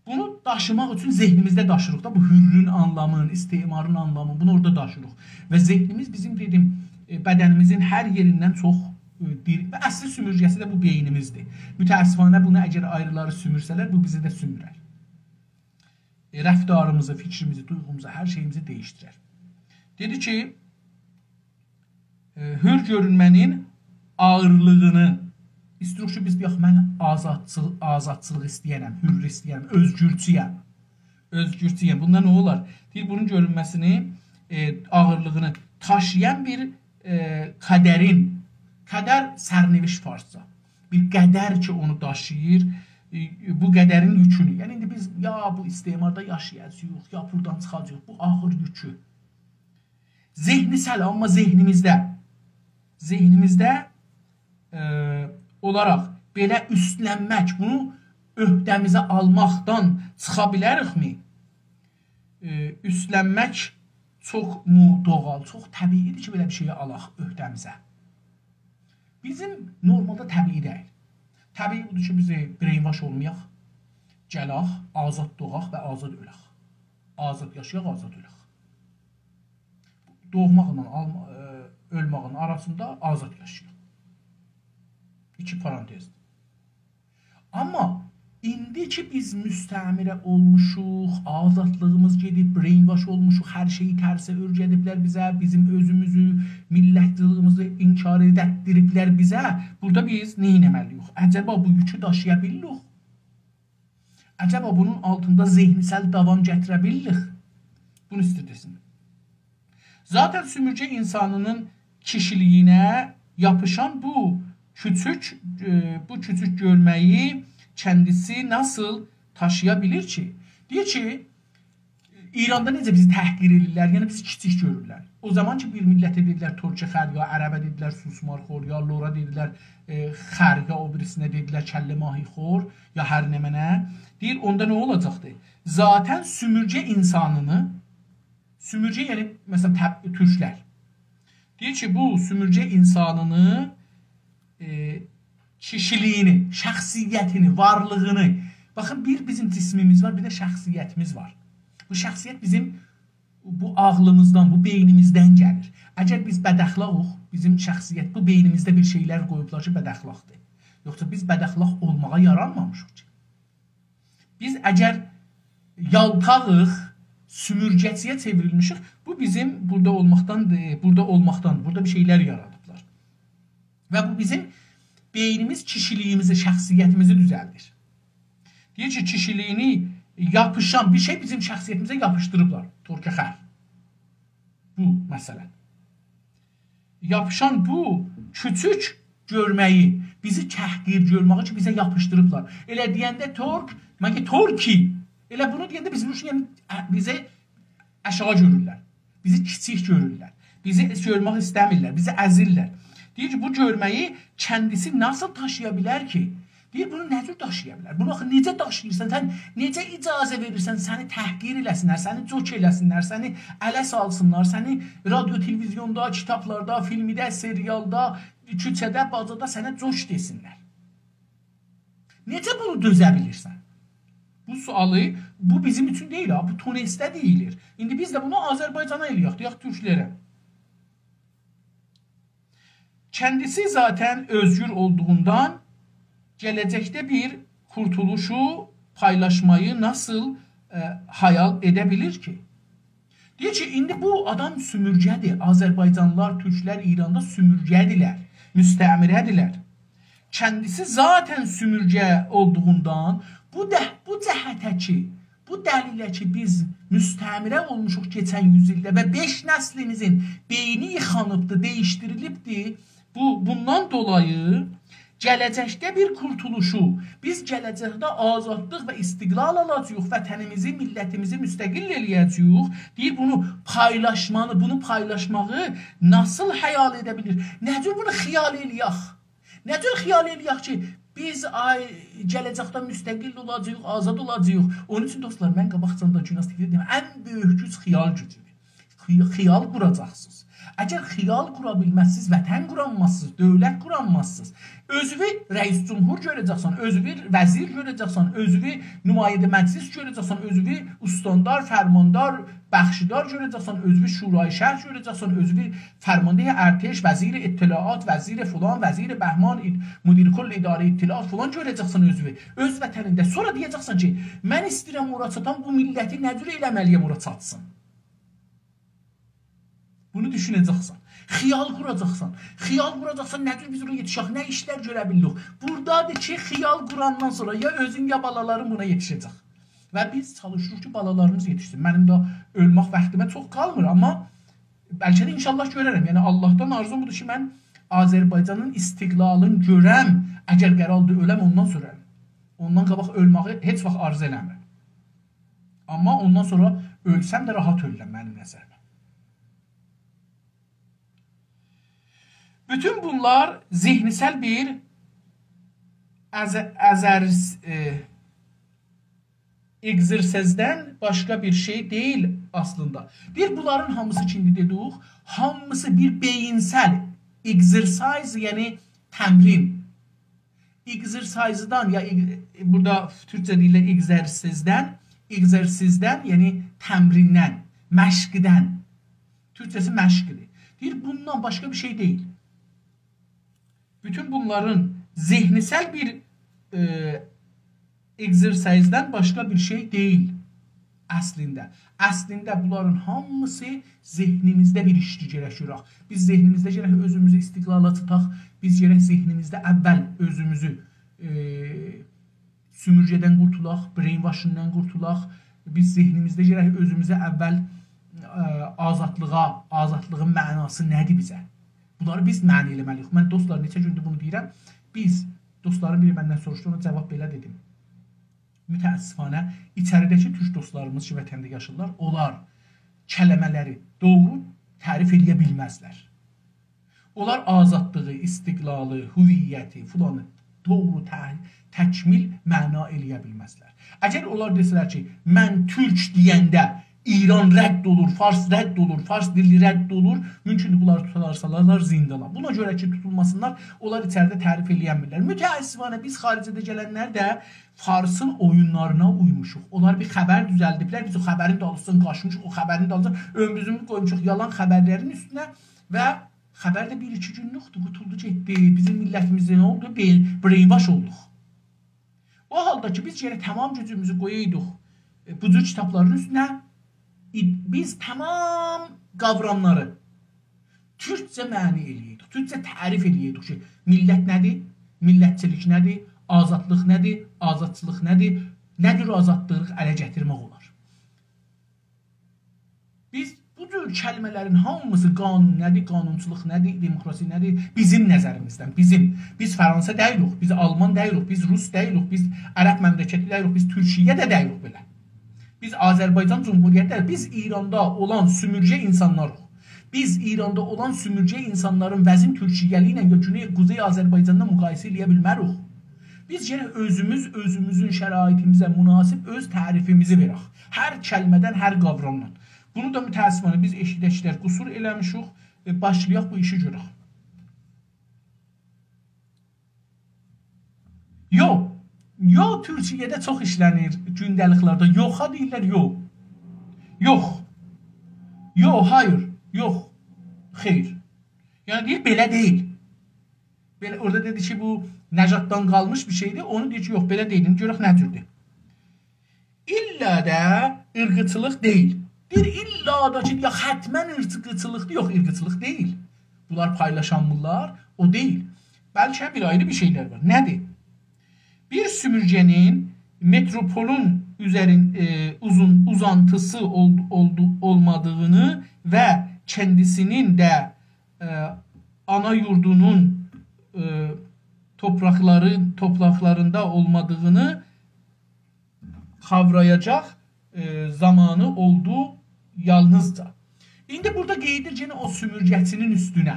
bunu daşımaq üçün zehnimizdə daşırıq da, bu hürrün anlamını, istemarın anlamını, bunu orada daşırıq. Və zehnimiz bizim dedim, bədənimizin hər yerindən çox bir, və əsli sümürgəsi də bu beynimizdir. Mütəəssifanə bunu əgər ayrıları sümürsələr, bu bizi də sümürər. Rəftarımızı, fikrimizi, duyğumuzu, hər şeyimizi dəyişdirər. Dedi ki, hür görünmənin ağırlığını istəyirik ki, biz deyək, mən azadçılıq istəyərəm, hürr istəyərəm, özgürçüyəm. Özgürçüyəm. Bunda nə olar? Deyir, bunun görünməsini, ağırlığını taşıyan bir qədərin, qədər sərnəviş farsca. Bir qədər ki, onu daşıyır, bu qədərin yükünü. Yəni, indi biz ya bu istemarda yaşayacağıq, ya buradan çıxacağıq, bu ağır yükü. Zehnisəl, amma zehnimizdə olaraq belə üstlənmək, bunu öhdəmizə almaqdan çıxa bilərikmi? Üstlənmək çox mu doğal, çox təbiidir ki, belə bir şeyi alaq öhdəmizə. Bizim normalda təbii deyil. Təbii budur ki, biz brainwash olmayaq, gəlaq, azad doğaq və azad ölək. Azad yaşayaq, azad ölək. Doğmaqla ölmağın arasında azad yaşayaq. İki parantezdir. Amma indi ki biz müstəmirə olmuşuq, azadlığımız gedib, brainwash olmuşuq, hər şeyi tərsə örgədiblər bizə, bizim özümüzü, millətçiliyimizi inkar edətdiriblər bizə. Burada biz nə etməliyik? Əcəba bu yükü daşıya bilirik? Əcəba bunun altında zehnisel davam gətirə bilirik? Bunu istədirsin. Zaten sümürgə insanının kişiliyinə yapışan bu küçük görməyi kendisi nasıl taşıyabilir ki? Deyir ki, İranda necə bizi təhqir edirlər, yəni bizi kiçik görürlər. O zaman ki, bir millətə dedilər Türkçə xər, ya ərəbə dedilər susmarxor, ya lora dedilər xər, ya o birisinə dedilər kəllə mahixor, ya hər nə mənə. Deyir, onda nə olacaqdır? Zaten sümürgə insanını, sümürgə yəni, məsələn, türklər. Deyir ki, bu sümürgə insanını kişiliyini, şəxsiyyətini, varlığını, baxın, bir bizim cismimiz var, bir də şəxsiyyətimiz var. Bu şəxsiyyət bizim bu ağlımızdan, bu beynimizdən gəlir. Əgər biz bədəxlaqıq, bizim şəxsiyyət, bu beynimizdə bir şeylər qoyublar ki, bədəxlaqdır. Yoxsa biz bədəxlaq olmağa yaranmamışıq ki. Biz əgər yaltağıq, sümürgəçiyə çevrilmişik, bu bizim burada olmaqdan, burada bir şeylər yaradıblar. Və bu bizim beynimiz kişiliyimizi, şəxsiyyətimizi düzəldir. Deyir ki, kişiliyini yapışan bir şey bizim şəxsiyyətimizə yapışdırıblar. Türkçə xər. Bu məsələ. Yapışan bu küçük görməyi, bizi təhqir görməyi ki, bizə yapışdırıblar. Elə deyəndə Türk, mən ki, Türki. Elə bunu deyəndə bizi aşağı görürlər. Bizi kiçik görürlər. Bizi görmək istəmirlər. Bizi əzirlər. Deyir ki, bu görməyi kendisi nasıl taşıya bilər ki? Deyir, bunu nə cür daşıya bilər? Bunu necə daşıyırsan, sən necə icazə verirsən, səni təhqir eləsinlər, səni cok eləsinlər, səni ələ salsınlar, səni radyo, televizyonda, kitablarda, filmidə, serialda, küçədə, bazada sənə coş desinlər. Necə bunu dözə bilirsən? Bu sualı, bu bizim üçün deyil, bu Tunesdə deyilir. İndi biz də bunu Azərbaycana eləyək, deyək Türklərə. Kendisi zaten özgür olduğundan gelecekte bir kurtuluşu paylaşmayı nasıl hayal edebilir ki? Deyir ki, indi bu adam sümürgədir. Azərbaycanlılar, Türklər İranda sümürgədirlər, müstəmirədirlər. Kendisi zaten sümürgə olduğundan bu cəhətə ki, bu dəlilə ki, biz müstəmirə olmuşuq keçən yüzildə və 5 nəslimizin beyni yıxanıbdır, değişdirilibdir. Bundan dolayı gələcəkdə bir qurtuluşu, biz gələcəkdə azadlıq və istiqlal alacağıq, vətənimizi, millətimizi müstəqil eləyəcəyik. Deyir, bunu paylaşmağı nasıl xəyal edə bilir? Necür bunu xəyal eləyək? Necür xəyal eləyək ki, biz gələcəkdə müstəqil olacağıq, azad olacağıq. Onun üçün dostlar, mən qabaqcanda gimnastikdə deyim, ən böyük güc xəyal gücüdür. Xəyal quracaqsınız. Əgər xəyal qura bilməzsiniz, vətən quranmazsınız, dövlət quranmazsınız. Özünü rəis cümhur görəcəksən, özünü vəzir görəcəksən, özünü nümayəndə məclis görəcəksən, özünü ustandar, fərmandar, bəxşidar görəcəksən, özünü şurayı şəhər görəcəksən, özünü fərmandehi ərteş, vəzir ittilaat, vəzir filan, vəzir bəhman, müdir kull idarə ittiliat filan görəcəksən özünü. Öz vətənində. Sonra deyəcəksən ki, mən istəyirəm ora çatan bu milləti nə cür eləməliyəm ora çatsın. Bunu düşünəcəksən. Xiyal quracaqsan. Xiyal quracaqsan, nədir biz oraya yetişək, nə işlər görə bilirik. Buradadır ki, xiyal qurandan sonra ya özün ya balaların buna yetişəcək. Və biz çalışırıq ki, balalarımız yetişsin. Mənim də ölmək vaxtıma çox qalmır, amma bəlkə də inşallah görərəm. Yəni Allahdan arzum budur ki, mən Azərbaycanın istiqlalını görəm, əgər qərarlı öləm ondan sonra. Ondan qabaq ölməyi heç vaxt arzu eləmirəm. Amma ondan sonra ölsəm də rahat ölürəm mənim nəzərimə. Bütün bunlar zihnisel bir egzersizden başka bir şey değil aslında. Bir bunların hamısı şimdi dedik, hamısı bir beyinsel exercise yani temrin. Exercise'dan ya burada Türkçe diliyle egzersizden yani temrinden, məşqdən. Türkçesi məşqdir. Deyir, bundan başka bir şey değil. Bütün bunların zihnisel bir egzersizden başka bir şey değil aslında. Aslında bunların hamısı zihnimizde bir işli gərək. Biz zihnimizde gərək özümüzü istiqlala tutaq. Biz gərək zihnimizde əvvəl özümüzü sümürgədən qurtulaq, brainwashingdən qurtulaq. Biz zihnimizde gərək özümüzə əvvəl azadlığın mənası nədir bizə? Bunları biz məni eləməliyik. Mən dostlar neçə gündür bunu deyirəm. Biz, dostların biri məndən soruşdu, ona cavab belə dedim. Mütəəssifanə, içəridəki türk dostlarımız ki, vətəndə yaşırlar, onlar kələmələri doğru tərif eləyə bilməzlər. Onlar azadlığı, istiqlalı, hüviyyəti, filanı doğru təkmil məna eləyə bilməzlər. Əgər onlar desələr ki, mən türk deyəndə İran rədd olur, Fars rədd olur, Fars dili rədd olur. Mümkündür bunları tutarsalar zindana. Buna görə ki, tutulmasınlar, onlar içəridə tərif eləyənmirlər. Mütəəssifanə biz xaricədə gələnlər də Farsın oyunlarına uymuşuq. Onlar bir xəbər düzəldiblər, biz o xəbərin dalısını qaçmışıq, o xəbərin dalısını ömrümüzü qoymuşuq yalan xəbərlərin üstünə və xəbər də 1-2 günlükdür, qutuldu getdi. Bizim millətimizdə nə oldu? Brainwash olduq. O halda ki, biz yerə tamam gücümüzü qoyaydıq bu cür kitabların üstünə, biz tamam qavramları Türkçə məni eləyirdik, Türkçə tərif eləyirdik ki, millət nədir, millətçilik nədir, azadlıq nədir, azadçılıq nədir, nədir azadlıq ələ gətirmək olar. Biz bu cür kəlmələrin hamısı qanun nədir, qanunçuluq nədir, demokrasi nədir, bizim nəzərimizdən, biz Fransa deyirik, biz Alman deyirik, biz Rus deyirik, biz Ərəb məmləkəti deyirik, biz Türkiyə də deyirik belə. Biz Azərbaycan Cumhuriyyətləri, biz İranda olan sümürgə insanlarıq. Biz İranda olan sümürgə insanların vəzin Türkiyəli ilə Quzey Azərbaycanda müqayisə eləyə bilmərik. Biz yenə özümüzün şəraitimizə münasib öz tərifimizi verək. Hər kəlmədən, hər qavramdan. Bunu da mütəəssifanə biz eşidəklər qüsur eləmişik, başlayaq bu işi görək. Yox, Türkiyədə çox işlənir gündəliklərdə. Yoxa deyirlər, yox. Yox, hayır, yox, xeyr. Yəni deyir, belə deyil. Orada dedi ki, bu Nəcaddan qalmış bir şeydir. Onu deyir ki, yox, belə deyil. Görək nə cürdür. İlla da ırqıçılıq deyil. Bir illa da ki, ya xətmən ırqıçılıqdır, yox, ırqıçılıq deyil. Bunlar paylaşanmırlar, o deyil. Bəlkə bir ayrı bir şeylər var. Nədir? Bir sümürgenin metropolun uzantısı olmadığını ve kendisinin de ana yurdunun topraklarında olmadığını kavrayacak zamanı oldu yalnızca. İndi burada qeydir o sümürgətinin üstünə.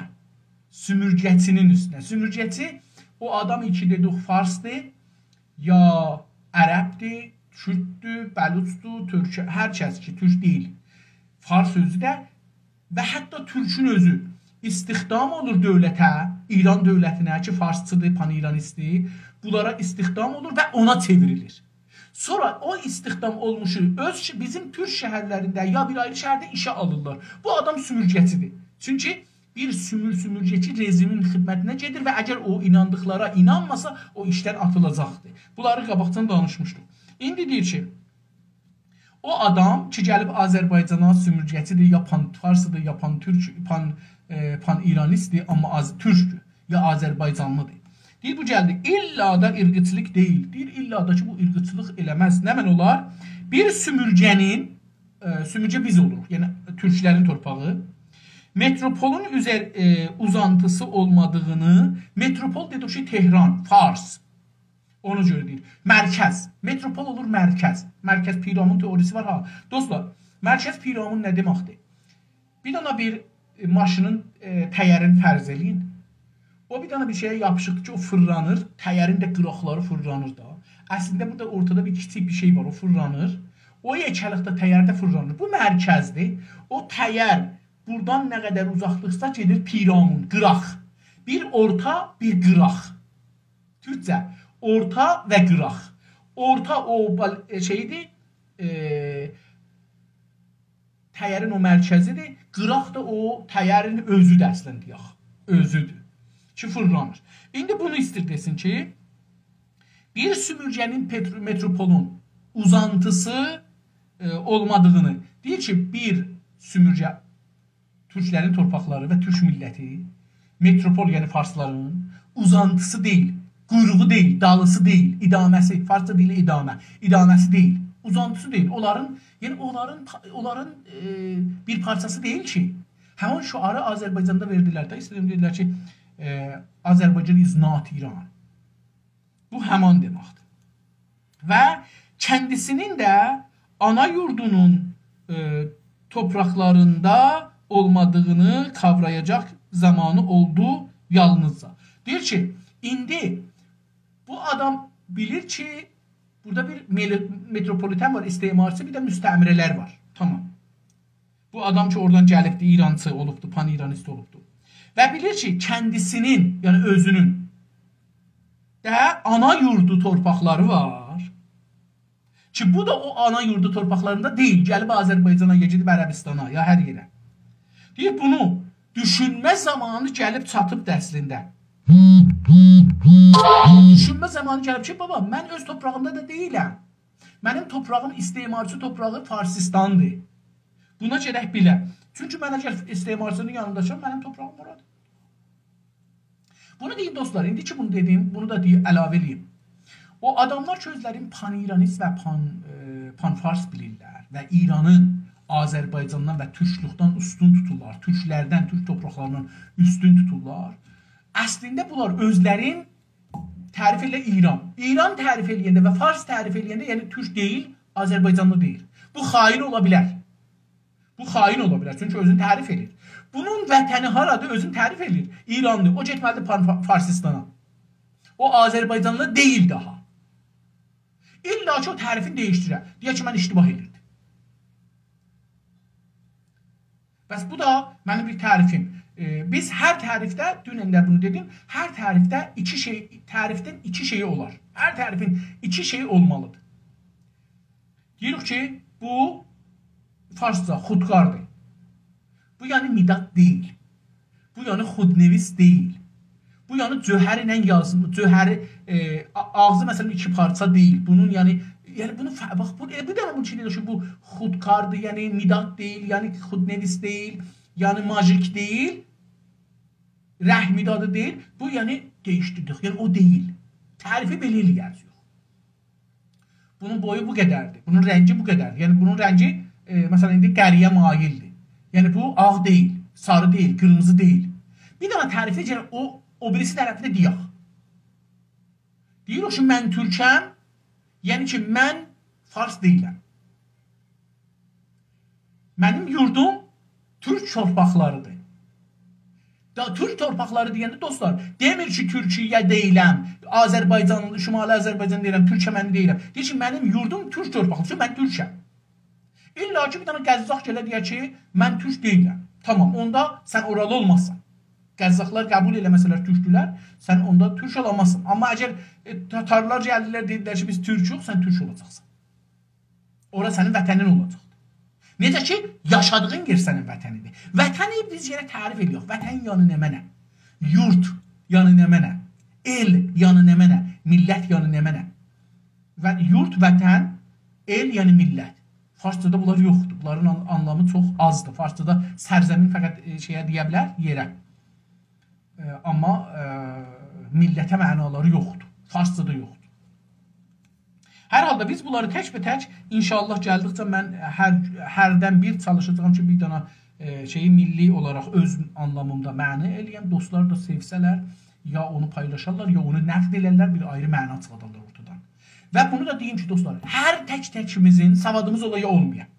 Sümürgəti o adam ki dedik farsdır, ya ərəbdir, türkdür, bəluçdur, türk, hər kəs ki türk deyil. Fars özü də və hətta türkün özü istihdam olur dövlətə, İran dövlətinə ki farsçıdır, pan-İranistdir. Bunlara istihdam olur və ona çevrilir. Sonra o istihdam olmuşu bizim türk şəhərlərində ya bir ayrı şəhərdə işə alırlar. Bu adam sümürgətidir. Çünki bir sümürgəçi rejimin xidmətinə gedir və əgər o inandıqlara inanmasa o işdən atılacaqdır. Bunları qabaqdan danışmışdıq. İndi deyir ki, o adam ki gəlib Azərbaycana sümürgətidir, ya pan-farsıdır, ya pan-İranistdir, amma türkdür, ya Azərbaycanlıdır. Deyir bu gəldi, illa da irqçilik deyil. Deyir illa da ki bu irqçılıq eləməz. Nə mən olar? Bir sümürgənin, sümürgə biz oluruq, yəni türklərin torpağı, metropolun uzantısı olmadığını, metropol dedik ki Tehran, Fars, onu görə deyir. Mərkəz, metropol olur mərkəz. Mərkəz piramın teorisi var ha. Dostlar, mərkəz piramın nə deməkdir? Bir dana bir maşının təyərini fərz eləyin. O bir dana bir şeyə yapışıqdır ki o fırlanır, təyərin də qıraqları fırlanır da. Əslində burada ortada bir kiçik bir şey var, o fırlanır. O yekəlikdə təyər də fırlanır. Bu mərkəzdir. O təyər buradan nə qədər uzaqlıqsa gedir piramın, qıraq. Bir orta, bir qıraq. Türkcə, orta və qıraq. Orta o şeydir, təyərin o mərkəzidir. Qıraq da o təyərin özüdür əslən deyək. Özüdür. Ki fırlanır. İndi bunu istir desin ki, bir sümürgənin metropolun uzantısı olmadığını deyir ki, bir sümürgə türklərin torpaqları və türk milləti, metropol yəni farsların uzantısı deyil, quyruğu deyil, dalısı deyil, idaməsi, farsça deyil idamə, idaməsi deyil, uzantısı deyil. Onların bir parçası deyil ki, həmin şuarı Azərbaycanda verdilər də, istədiyim dedilər ki, Azərbaycan is not İran. Bu həman deməkdir. Və kəndisinin də ana yurdunun topraklarında olmadığını kavrayacaq zamanı oldu yalnızca. Deyir ki, indi bu adam bilir ki, burada bir metropoliten var, istemarçı, bir də müstəmirələr var. Tamam. Bu adam ki, oradan gəlibdi, İrançı olubdu, pan-İranist olubdu. Və bilir ki, kəndisinin, yəni özünün də ana yurdu torpaqları var. Ki, bu da o ana yurdu torpaqlarında deyil. Gəlib Azərbaycana, gedib Ərəbistana, ya hər yerə. Deyir, bunu düşünmə zamanı gəlib çatıb dəslində. Düşünmə zamanı gəlib ki, baba, mən öz toprağımda da deyiləm. Mənim toprağım istemarçı toprağı Farsistandır. Buna gərək bilə. Çünki mən əgər istemarçının yanındaşam, mənim toprağım oradır. Bunu deyim dostlar, indi ki bunu dedim, bunu da əlavə edeyim. O adamlar ki özlərin pan-İranist və pan-fars bilirlər və İranı Azərbaycandan və türklıqdan üstün tuturlar, türklərdən, türk torpaqlarından üstün tuturlar. Əslində bunlar özlərin tərif elə İran. İran tərif eləyəndə və fars tərif eləyəndə, yəni türk deyil, Azərbaycanlı deyil. Bu xain ola bilər. Bu xain ola bilər, çünki özünü tərif edir. Bunun vətəni haradır, özünü tərif edir. İranlı, o getməlidir Farsistana. O Azərbaycanlı deyil daha. İlla ki o tərifini dəyişdirər. Deyək ki, mən iştibah edirdim. Bəs bu da mənim bir tərifim. Biz hər tərifdə, dünən də bunu dedim, hər tərifdə tərifdən iki şeyi olar. Hər tərifin iki şeyi olmalıdır. Deyirik ki, bu farsca xudkardır. Bu yəni midat deyil. Bu yəni xudnevis deyil. Bu yəni cöhər ilə yazılmış, cöhəri ağzı məsələn iki parça deyil. Bunun yəni bunu bax bu da bunun için ki bu xudkardır, yəni midat deyil, yəni xudnevis deyil, yəni majik deyil. Rəhmidadı deyil. Bu yəni dəyişdirdik. Yəni o deyil. Tərifi belə eləyərik. Bunun boyu bu qədərdir. Bunun rəngi bu qədərdir. Yəni bunun rəngi məsələn indi qəriyə maildir. Yəni bu ağ deyil, sarı deyil, qırmızı deyil. Bir dənə tərifi o birisi tərəfində deyək. Deyir o ki, mən türkəm, yəni ki, mən fars deyiləm. Mənim yurdum türk torpaqlarıdır. Türk torpaqları deyəndə dostlar, demir ki, Türkiyə deyiləm, Azərbaycanlı, Şimali Azərbaycan deyiləm, Türkəməni deyiləm. Deyir ki, mənim yurdum türk torpaqlıdır, mən türkəm. İlla ki, bir dənə qəzzaq gələ deyək ki, mən türk deyiləm. Tamam, onda sən oralı olmazsan. Qəzzaqlar qəbul eləməsələr türkdülər, sən onda türk olamazsın. Amma əgər tatarlar gəldilər, dedilər ki, biz türküyük, sən türk olacaqsan. Ora sənin vətənin olacaq. Necə ki, yaşadığın yer sənin vətənidir. Vətəni biz yerə tərif edirik. Vətən yanı nə mənə? Yurt yanı nə mənə? El yanı nə mənə? Millət yanı nə mənə? Və yurt, vətən, el yəni millət. Farsçada bunlar yoxdur. Bunların anlamı çox azdır. Farsçada sərzəmin fəqət şeyə deyə bilər, yerə. Amma millətə mənaları yoxdur. Farsçada yoxdur. Hər halda biz bunları tək inşallah gəldikcə mən hərdən bir çalışacağım ki, bir dana şeyi milli olaraq öz anlamımda məna eləyəm. Dostlar da sevsələr, ya onu paylaşarlar, ya onu nəqd elərlər, bir ayrı məna çıxadarlar ortadan. Və bunu da deyim ki, dostlar, hər tək-təkimizin savadımız ola ya olmayaq,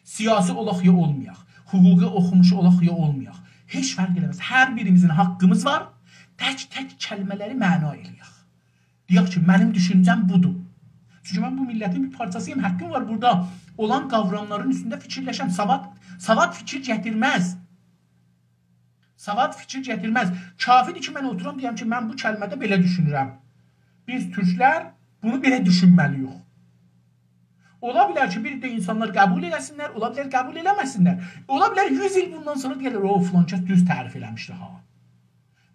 siyasi olaq ya olmayaq, hüquqi oxumuş olaq ya olmayaq, heç fərq eləməz. Hər birimizin haqqımız var, tək-tək kəlmələri məna eləyək. Deyək ki, mənim düşüncəm budur. Çünki mən bu millətin bir parçasıyım, haqqım var burada olan qavramların üstündə fikirləşəm. Savad fikir gətirməz. Savad fikir gətirməz. Kafidir ki, mən oturam deyəm ki, mən bu kəlmədə belə düşünürəm. Biz türklər bunu belə düşünməliyik. Ola bilər ki, bir də insanlar qəbul eləsinlər, ola bilər qəbul eləməsinlər. Ola bilər 100 il bundan sonra deyirlər, o filankəs düz tərif eləmişdi ha.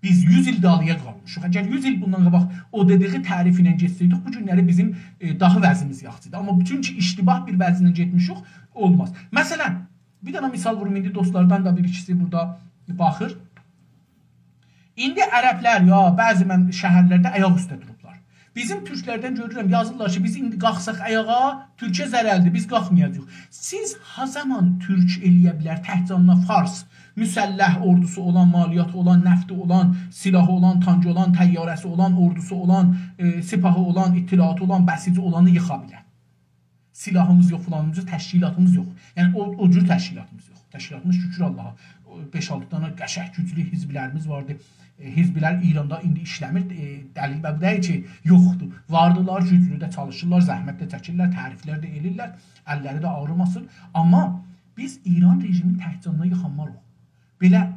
Biz 100 il dalıya qalmışıq. Əgər 100 il bundan qabaq o dediği tərif ilə getsəydik, bu günləri bizim daha vəzimiz yaxşıdır. Amma bütün ki, iştibah bir vəzinlə getmişik, olmaz. Məsələn, bir dənə misal vurum, indi dostlardan da bir ikisi burada baxır. İndi ərəblər ya bəzi şəhərlərdə ayaq üstə durublar. Bizim türklərdən görürəm, yazırlar ki, biz indi qalxsaq ayağa, türkə zərəldir, biz qalxmayacaq. Siz ha zaman türk eləyə bilər, təhcanına fars, müsəlləh ordusu olan, maliyyatı olan, nəfti olan, silahı olan, tancı olan, təyyarəsi olan, ordusu olan, sipahı olan, ittilaatı olan, bəsici olanı yıxa bilər. Silahımız yox, falanımız yox, təşkilatımız yox. Yəni o cür təşkilatımız yox. Təşkilatımız şükür Allaha. 5-6 dana qəşəng güclü hizblərimiz vardı. Hizblər İranda indi işləmir. Dəlil bəbdəyi ki, yoxdur. Vardılar, güclü də çalışırlar, zəhmət də çəkirlər, təriflər də elirlər, əlləri də ağrımasın. Amma biz İran rejiminin təhcanına yıxanmalıyıq. Belə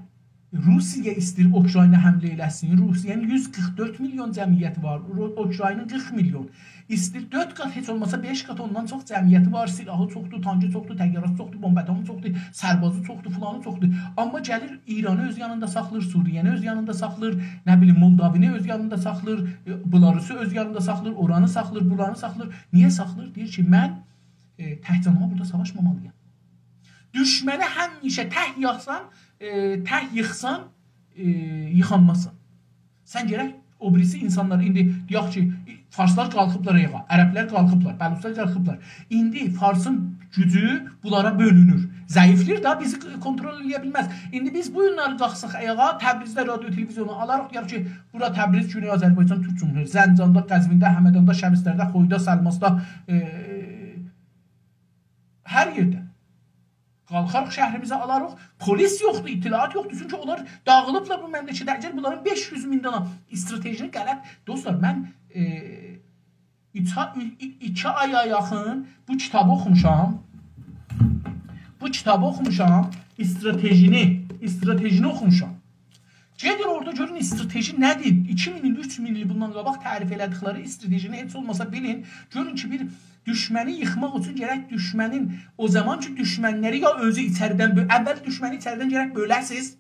Rusiya istəyir Ukrayna həmlə eləsin. Rusiyanın 144 milyon cəmiyyəti var. Ukraynanın 40 milyon. İstəyir 4 qat, heç olmasa 5 qat ondan çox cəmiyyəti var. Silahı çoxdur, tancı çoxdur, təyyarəsi çoxdur, bombadanı çoxdur, sərbazı çoxdur, filanı çoxdur. Amma gəlir İranı öz yanında saxlır, Suriyəni öz yanında saxlır, nə bilim Moldavini öz yanında saxlır, Belarusu öz yanında saxlır, oranı saxlır, buranı saxlır. Niyə saxlır? Deyir ki, mən təhcanıma burada savaşmamalıyam. Düşməni həmişə təh yaxsan, təh yıxsan, yıxanmasın. Sən gərək o birisi insanlar, indi deyək ki, farslar qalxıblar ayağa, ərəblər qalxıblar, bəluslar qalxıblar. İndi farsın gücü bunlara bölünür. Zəiflir da bizi kontrol edə bilməz. İndi biz bu günləri qalxsaq ayağa, Təbrizdə radio, televizyonu alarıq, deyək ki, bura Təbriz, Güney Azərbaycan Türk Cumhuriyyəti, Zəncanda, Qəzvində, Həmədanda, Şəbistlərdə, Xoyda, Səlmasda, hər yerdə. Qalxarıq şəhrimizə alarıq, polis yoxdur, itilaat yoxdur. Çünki onlar dağılıblar bu məmləkətdə. Əgər bunların 500 min dana stratejini qələt. Dostlar, mən 2 aya yaxın bu kitabı oxumuşam. stratejini oxumuşam. Gedir orada görün strateji nədir? 2000 il, 3000 il bundan qabaq tərif elədikləri stratejini heç olmasa bilin. Görün ki, bir düşməni yıxmaq üçün gərək düşmənin, o zaman ki, düşmənləri ya özü içəridən, əvvəl düşməni içəridən gərək böləsiz.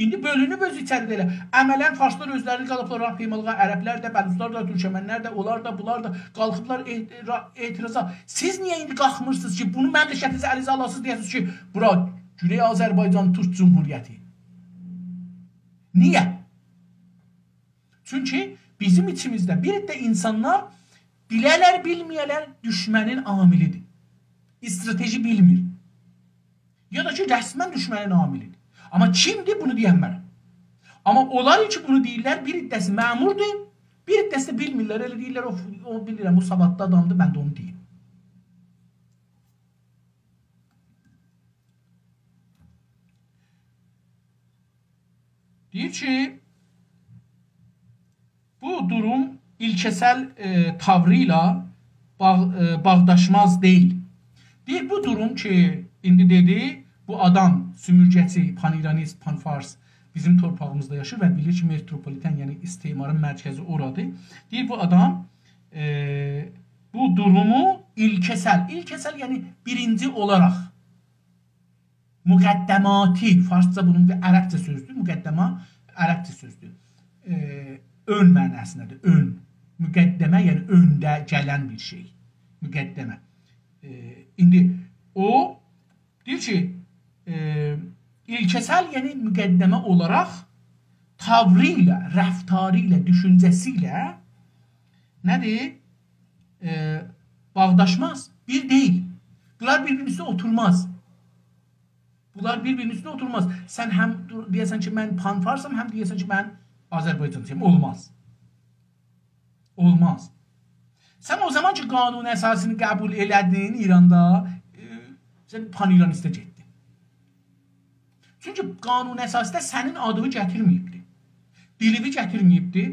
İndi bölünüb özü içəridə elə. Əmələn farslar özləri qalıblar rahpeymalığa, ərəblər də, bəluslar da, türkəmənlər də, onlar da, bunlar da qalıblar etiraza. Siz niyə indi qalxmırsınız ki, bunu məmləkətinizə əlinizə alasınız deyəsiniz ki, bura Güney Azərbaycan Türk Cumhuriyyəti. Niyə? Çünki bizim içimizdə bir də insanlar bilələr, bilməyələr düşmənin amilidir. Strateji bilmir. Ya da ki, rəsmən düşmənin amilidir. Amma kimdir bunu deyən mənə? Amma onlar ki, bunu deyirlər, bir iddəsi məmurdur, Bir dəstə bilmirlər, elə deyirlər, o bilirəm, o savadlı adamdır, mən də onu deyim. Deyir ki, bu durum ilkesel tavrıyla bağdaşmaz değil. Deyir, bu durum ki, indi dedi, bu adam sümürgəçi, paniranist, panfars bizim torpağımızda yaşır və bilir ki, metropoliten, yəni istimarın mərkəzi oradır. Deyir, bu adam bu durumu ilkesel yəni birinci olaraq müqəddəmati, farsça bunun bir ərəbcə sözdür, müqəddəma ərəbcə sözdür. Ön mənasındadır, ön. Müqəddəmə, yəni öndə gələn bir şey. Müqəddəmə. İndi o deyir ki, ilkesel, yəni müqəddəmə olaraq tavrı ilə, rəftarı ilə, düşüncəsi ilə nədir? Bağdaşmaz. Bir deyil. Bunlar bir-birinin üstüne oturmaz. Bunlar bir-birinin üstüne oturmaz. Sən həm deyəsən ki, mən panfarsam, həm deyəsən ki, mən Azərbaycancıyım. Olmaz. Olmaz. Sən o zaman ki, qanun əsasını qəbul elədin İranda, sən pan-İranistə getdin. Çünki qanun əsasında sənin adını gətirməyibdi. Dilini gətirməyibdi.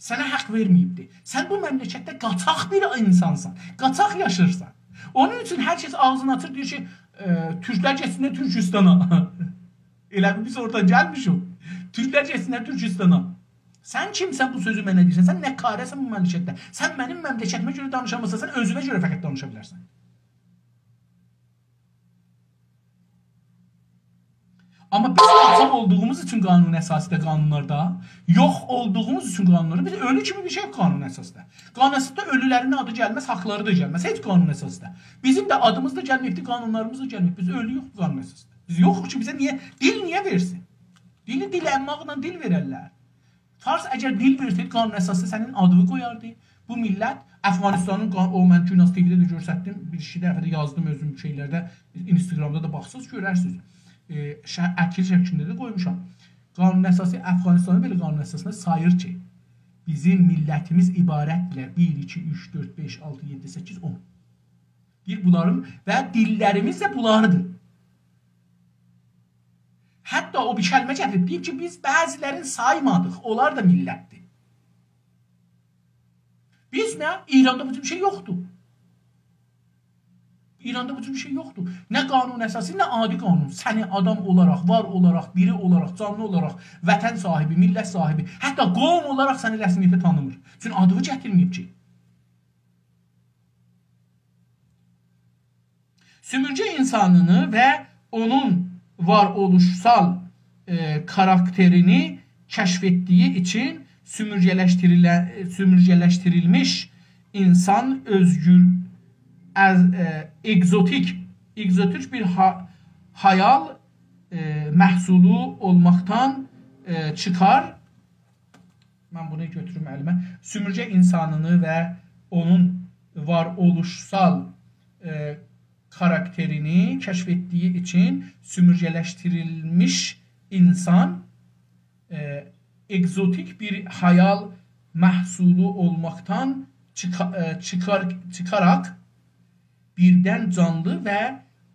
Sənə haqq verməyibdi. Sən bu məmləkətdə qaçaq bir insansan. Qaçaq yaşırsan. Onun üçün hər kəs ağzını açır, deyir ki, Türklər getsinlər Türkistana. Elə biz oradan gəlmişik. Türklər getsinlər Türkistana. Sən kimsən bu sözü mənə deyirsən? Sən nə qarəsən bu məmləkətdə? Sən mənim məmləkətimə görə danışamazsan, sən özünə görə fəqət danışa bilərsən. Amma biz qaçaq olduğumuz üçün qanun əsasında qanunlarda, yox olduğumuz üçün qanunlarda, biz ölü kimi bir şey yok qanun əsasında. Qanun əsasında ölülərin adı gəlməz, haqları da gəlməz, heç qanun əsasında. Bizim də adımız da gəlməkdir, qanunlarımız da gəlməkdir. Biz ölü yox qanun əsasında. Biz yoxuq ki, bizə niyə? Dil niyə versin? Dili dilənmaqla dil verərlər. Fars əgər dil versəydi, qanun əsasında sənin adını qoyardı. Bu millət, Əfqanistanın, o mən Günas TV-də də görsətdim, bir iki dəfə də yazdım özüm şeylərdə, Instagramda da baxsınız, görərsiniz. Əkil şəklində də qoymuşam. Qanun əsası Əfqanistanı belə qanun əsasında sayır ki, bizim millətimiz ibarətdirlər 1, 2, 3, 4, 5, 6, 7, 8, 10. Bir bunların və dillərimiz də bunlardır. Hətta o bir kəlmə gətirib, deyib ki, biz bəzilərini saymadıq, onlar da millətdir. Biz nə? İranda bu tür bir şey yoxdur. İranda bu tür bir şey yoxdur. Nə qanun əsası, nə adi qanun. Səni adam olaraq, var olaraq, biri olaraq, canlı olaraq, vətən sahibi, millət sahibi, hətta qovm olaraq səni rəsmiyyətə tanımır. Çünki adını gətirməyib ki. Sümürgə insanını və onun varoluşsal karakterini kəşf etdiyi için sümürgələşdirilmiş insan özgür, egzotik bir hayal məhsulu olmaqdan çıxar. Mən bunu götürüm əlimə. Sümürgə insanını və onun varoluşsal karakterini kəşf etdiyi için sümürgələşdirilmiş insan egzotik bir hayal məhsulu olmaqdan çıxaraq birdən canlı və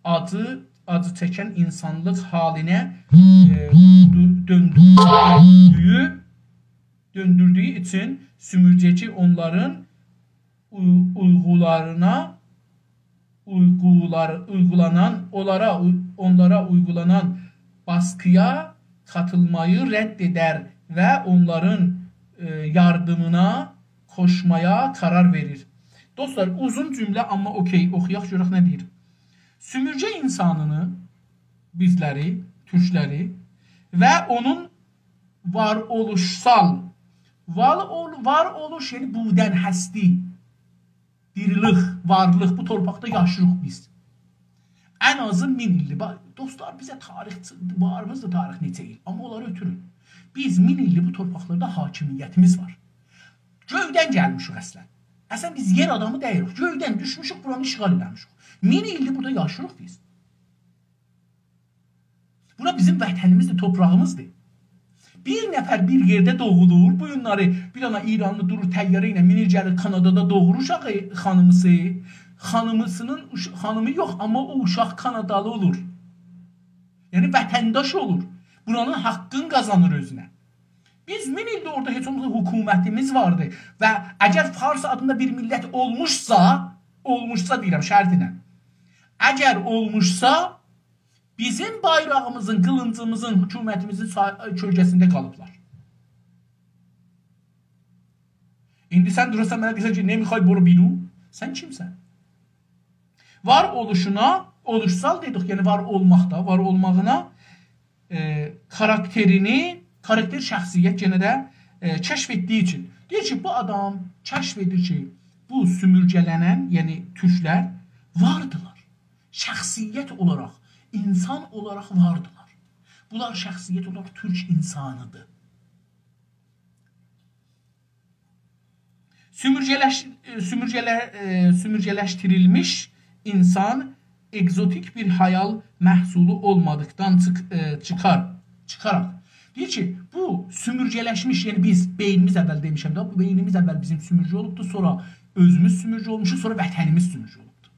acı çəkən insanlıq halinə döndürdüyü için sümürgəçi onların onlara uygulanan baskıya katılmayı reddeder ve onların yardımına koşmaya karar verir. Dostlar, uzun cümlə, amma okey, oxuyaq, görək nə deyir. Sümürgə insanını, bizləri, türkləri və onun varoluşsal, varoluş, yəni budən həsti, dirilik, varlıq, bu torpaqda yaşırıq biz. Ən azı 1000 ildir. Dostlar, bizə tarix, varımız da tarix neçə il, amma onları ötürün. Biz 1000 ildir bu torpaqlarda hakimiyyətimiz var. Göydən gəlmişik əslən. Əslən biz yer adamı deyirik. Göydən düşmüşük, buranı işğal eləmişik. 1000 ildir burada yaşırıq biz. Bura bizim vətənimizdir, toprağımızdır. Bir nəfər bir yerdə doğulur. Bu günləri bir dana İranlı durur təyyarə ilə minir gəlir Kanadada doğurur uşağı xanımısı. Xanımı yox, amma o uşaq Kanadalı olur. Yəni vətəndaş olur. Buranın haqqını qazanır özünə. Biz 1000 ildə orada heç olmasa hökumətimiz vardı və əgər Fars adında bir millət olmuşsa deyirəm şərtinə. Əgər olmuşsa bizim bayrağımızın, qılıncımızın, hökumətimizin kölgəsində qalıblar. İndi sən durursan mənə deyirsən ki, ne Mikhail Borobilu? Sən kimsən? Var oluşsal dedik, yəni var olmaqda, var olmağına karakter şəxsiyyət yenə də kəşf etdiyi üçün. Deyir ki, bu adam kəşf edir ki, bu sümürgələnən, yəni türklər vardılar. Şəxsiyyət olaraq, insan olaraq vardılar. Bunlar şəxsiyyət olaraq türk insanıdır. Sümürgələşdirilmiş insan egzotik bir hayal məhsulu olmadıqdan çıxaraq. Deyir ki, bu sümürgələşmiş, yəni biz beynimiz əvvəl demişəm də, bu beynimiz əvvəl bizim sümürgə olubdur, sonra özümüz sümürgə olmuşuz, sonra vətənimiz sümürgə olubdur.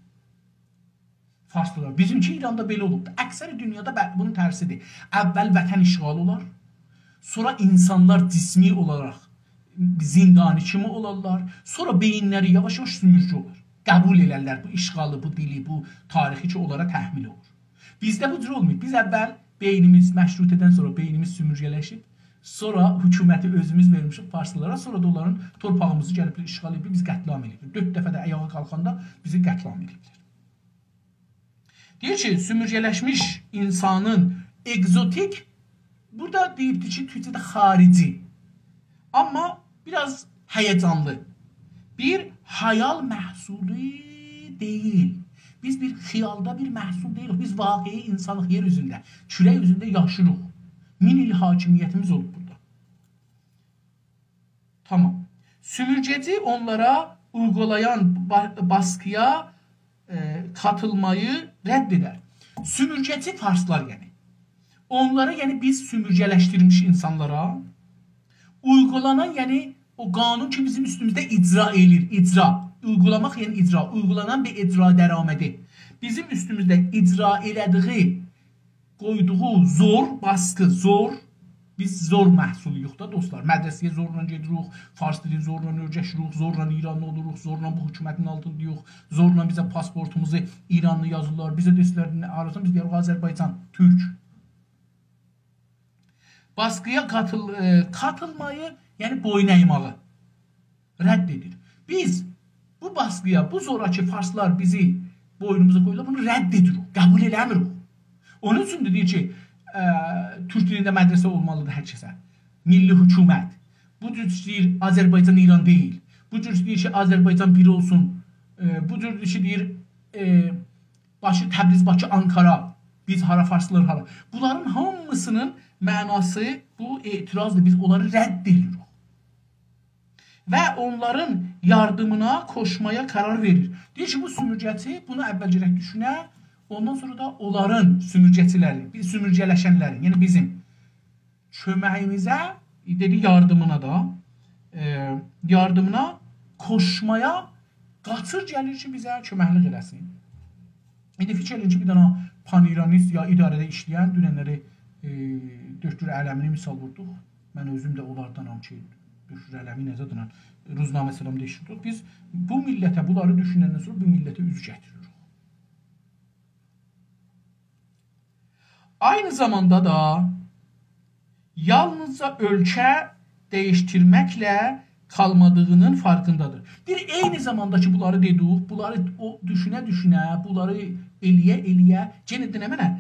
Farslılar. Bizimki İranda belə olubdur. Əksəri dünyada bunun tərsidir. Əvvəl vətən işğal olar, sonra insanlar cismi olaraq zindani kimi olarlar, sonra beyinləri yavaş-yavaş sümürgə olur. Qəbul elərlər bu işğalı, bu dili, bu tarixi ki, onlara təhmil olur. Bizdə bu cür olmuyor. Biz əvvəl beynimiz məşrutədən sonra beynimiz sümürgələşib, sonra hökuməti özümüz vermişik farslılara, sonra da onların torpağımızı gəliblər, işğal edib, biz qətlam ediblər. 4 dəfə də ayağa qalxanda bizi qətlam ediblər. Deyir ki, sümürgələşmiş insanın egzotik, burada deyibdir ki, Türkçədə xarici, amma biraz həyəcanlı. Bir hayal məhsulu deyil. Biz bir xiyalda bir məhsul deyilik. Biz vaqiyi insanlıq yer üzündə, kürək üzündə yaşırıq. 1000 il hakimiyyətimiz olub burada. Tamam. Sümürgeci onlara uygulayan baskıya katılmayı rədd edər. Sümürgeci farslar yəni. Onlara yəni biz sümürgələşdirilmiş insanlara uygulanan yəni o qanun ki bizim üstümüzdə icra edilir. İcra. Uygulamaq yəni icra. Uygulanan bir icra dəramədi. Bizim üstümüzdə icra elədiyi, qoyduğu zor, baskı, zor. Biz zor məhsuluyuq da dostlar. Mədrəsəyə zorla gedirik, fars dilini zorla öyrəşirik, zorla İranlı oluruq, zorla bu hökumətin altındayıq, zorla bizə pasportumuzu İranlı yazırlar. Bizə desələr, arasın biz deyirik Azərbaycan, Türk. Baskıya katılmayı, yəni boyun əymağı rədd edir. Biz bu baskıya, bu zoraki farslar bizi boynumuza qoyurlar, bunu rədd edirik, qəbul eləmirik. Onun üçün de deyir ki, Türk dilində mədrəsə olmalıdır hər kəsə. Milli hökumət. Bu cür deyir, Azərbaycan İran deyil. Bu cür deyir ki, Azərbaycan biri olsun. Bu cür deyir, Təbriz, Bakı, Ankara. Biz hara, farslılar hara. Bunların hamısının mənası bu etirazdır. Biz onları rədd edirik. Və onların yardımına koşmaya karar verir. Deyir ki, bu sümürgəçi bunu əvvəl gərək düşünə, ondan sonra da onların sümürgəçiləri, sümürgələşənlərin, yəni bizim köməyimizə, dedi yardımına koşmaya qaçır gəlir ki, bizə köməklik eləsin. İndi fikir edin ki, bir dana pan-İranist ya idarədə işləyən dünənləri Döktür Ələmini misal vurduq. Mən özüm də onlardanam ki, Döktür Ələmi nəzədən Ruznamə Səlamda işlədik. Biz bu millətə, bunları düşünəndən sonra bu millətə üz gətiririk. Aynı zamanda da yalnızca ölkə değiştirməklə kalmadığının farkındadır. Eyni zamanda ki bunları dedik, bunları düşünə, bunları eləyə, cennetin əmənə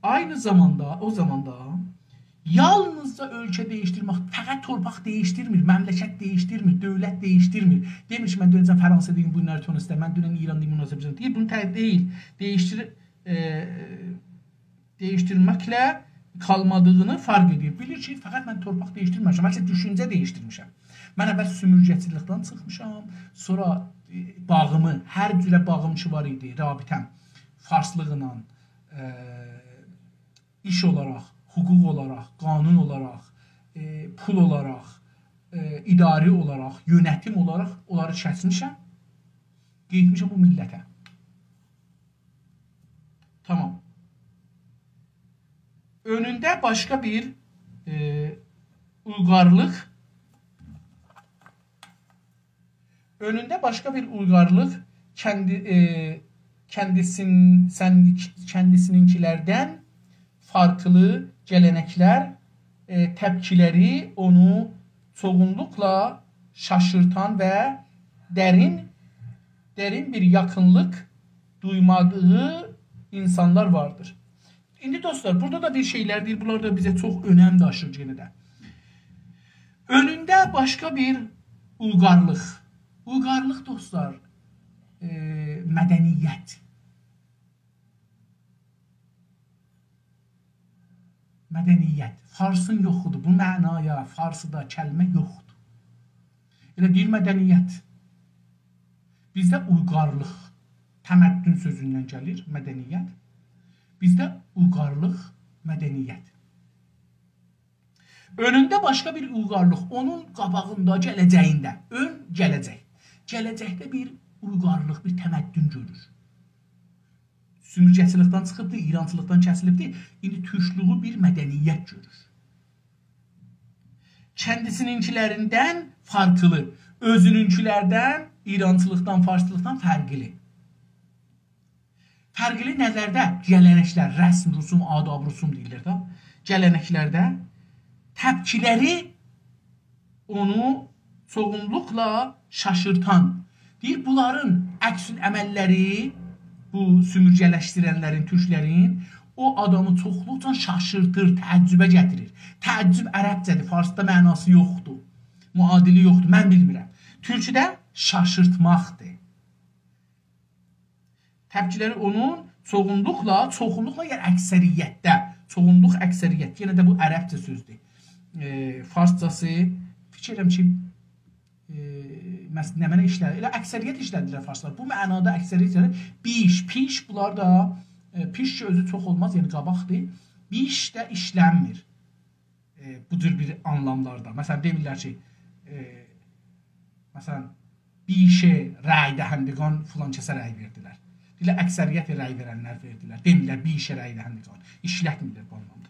aynı zamanda, o zamanda yalnızca ölkə değiştirmək, fəqət torpaq değiştirmir, məmləkət değiştirmir, dövlət değiştirmir. Demir ki, mən dönəcəm Fransa deyim, bunları Tunisdə, mən dönən İran deyim, Azərbaycan deyil, bunu tərif deyil. Değiştirməklə kalmadığını fark edir. Bilir ki, fəqət mən torpaq değiştirməmişəm, bəlkə düşüncə değiştirmişəm. Mən əvvəl sümürgəçilikdən çıxmışam, sonra bağımı, hər cürə bağım ki var idi, rabitəm, farslıqla, iş olaraq, hüquq olaraq, qanun olaraq, pul olaraq, idari olaraq, yönetim olaraq onları kəsmişəm, qeytmişəm bu millətə. Tamam. Önündə başqa bir uyğarlıq kendisininkilerden farklı gelenekler, tepkileri onu çoğunlukla şaşırtan ve derin bir yakınlık duymadığı insanlar vardır. İndi dostlar, burada da bir şeyler deyil, bunlar da bize çok önem daşır gene de. Önündə başqa bir uyğarlıq. Uyğarlıq dostlar, mədəniyyət. Mədəniyyət. Farsın yoxudur. Bu mənaya, farsıda kəlmə yoxdur. Elə deyil mədəniyyət. Bizdə uyğarlıq, təməddün sözündən gəlir, mədəniyyət. Bizdə uyğarlıq, mədəniyyət. Önündə başqa bir uyğarlıq, onun qabağında, gələcəyində, ön gələcək. Gələcəkdə bir uyğarlıq, bir təməddün görür. Sümürgəçilikdən çıxıbdır, İrançılıqdan kəsilibdir, indi türklüğü bir mədəniyyət görür. Kendisininkilərindən farklı, özününkilərdən, İrançılıqdan, Farslıqdan fərqli. Fərqli nələrdə? Gələnəklər, rəsm, rusum, adab, rusum deyilir da. Gələnəklərdə təpkiləri onu çoğunluqla şaşırtan. Deyir, bunların əksül əməlləri, bu sümürgələşdirənlərin, türklərin, o adamı çoxluqca şaşırtır, təəccübə gətirir. Təəccüb ərəbcədir, farsda mənası yoxdur. Muadili yoxdur, mən bilmirəm. Türkçədə şaşırtmaqdır. Təpkiləri onun çoxunluqla, yəni əksəriyyətdə, çoxunluq əksəriyyət, yenə də bu ərəbcə sözdür. Farscası, fikirəm ki, nə mənə işlədir? Elə əksəriyyət işlədirlər farslar. Bu mənada əksəriyyət işlədir. Piş, bunlar da, piş ki, özü çox olmaz, yəni qabaqdır. Piş də işlənmir. Bu cür bir anlamlarda. Məsələn, demirlər ki, məsələn, bişə rəy dəhəndiqan filan kəsə rəy verdilər. Deyirlər, əksəriyyət rəy verənlər verdilər. Demirlər, bişə rəy dəhəndiqan. İşlətmirlər bu anlamda.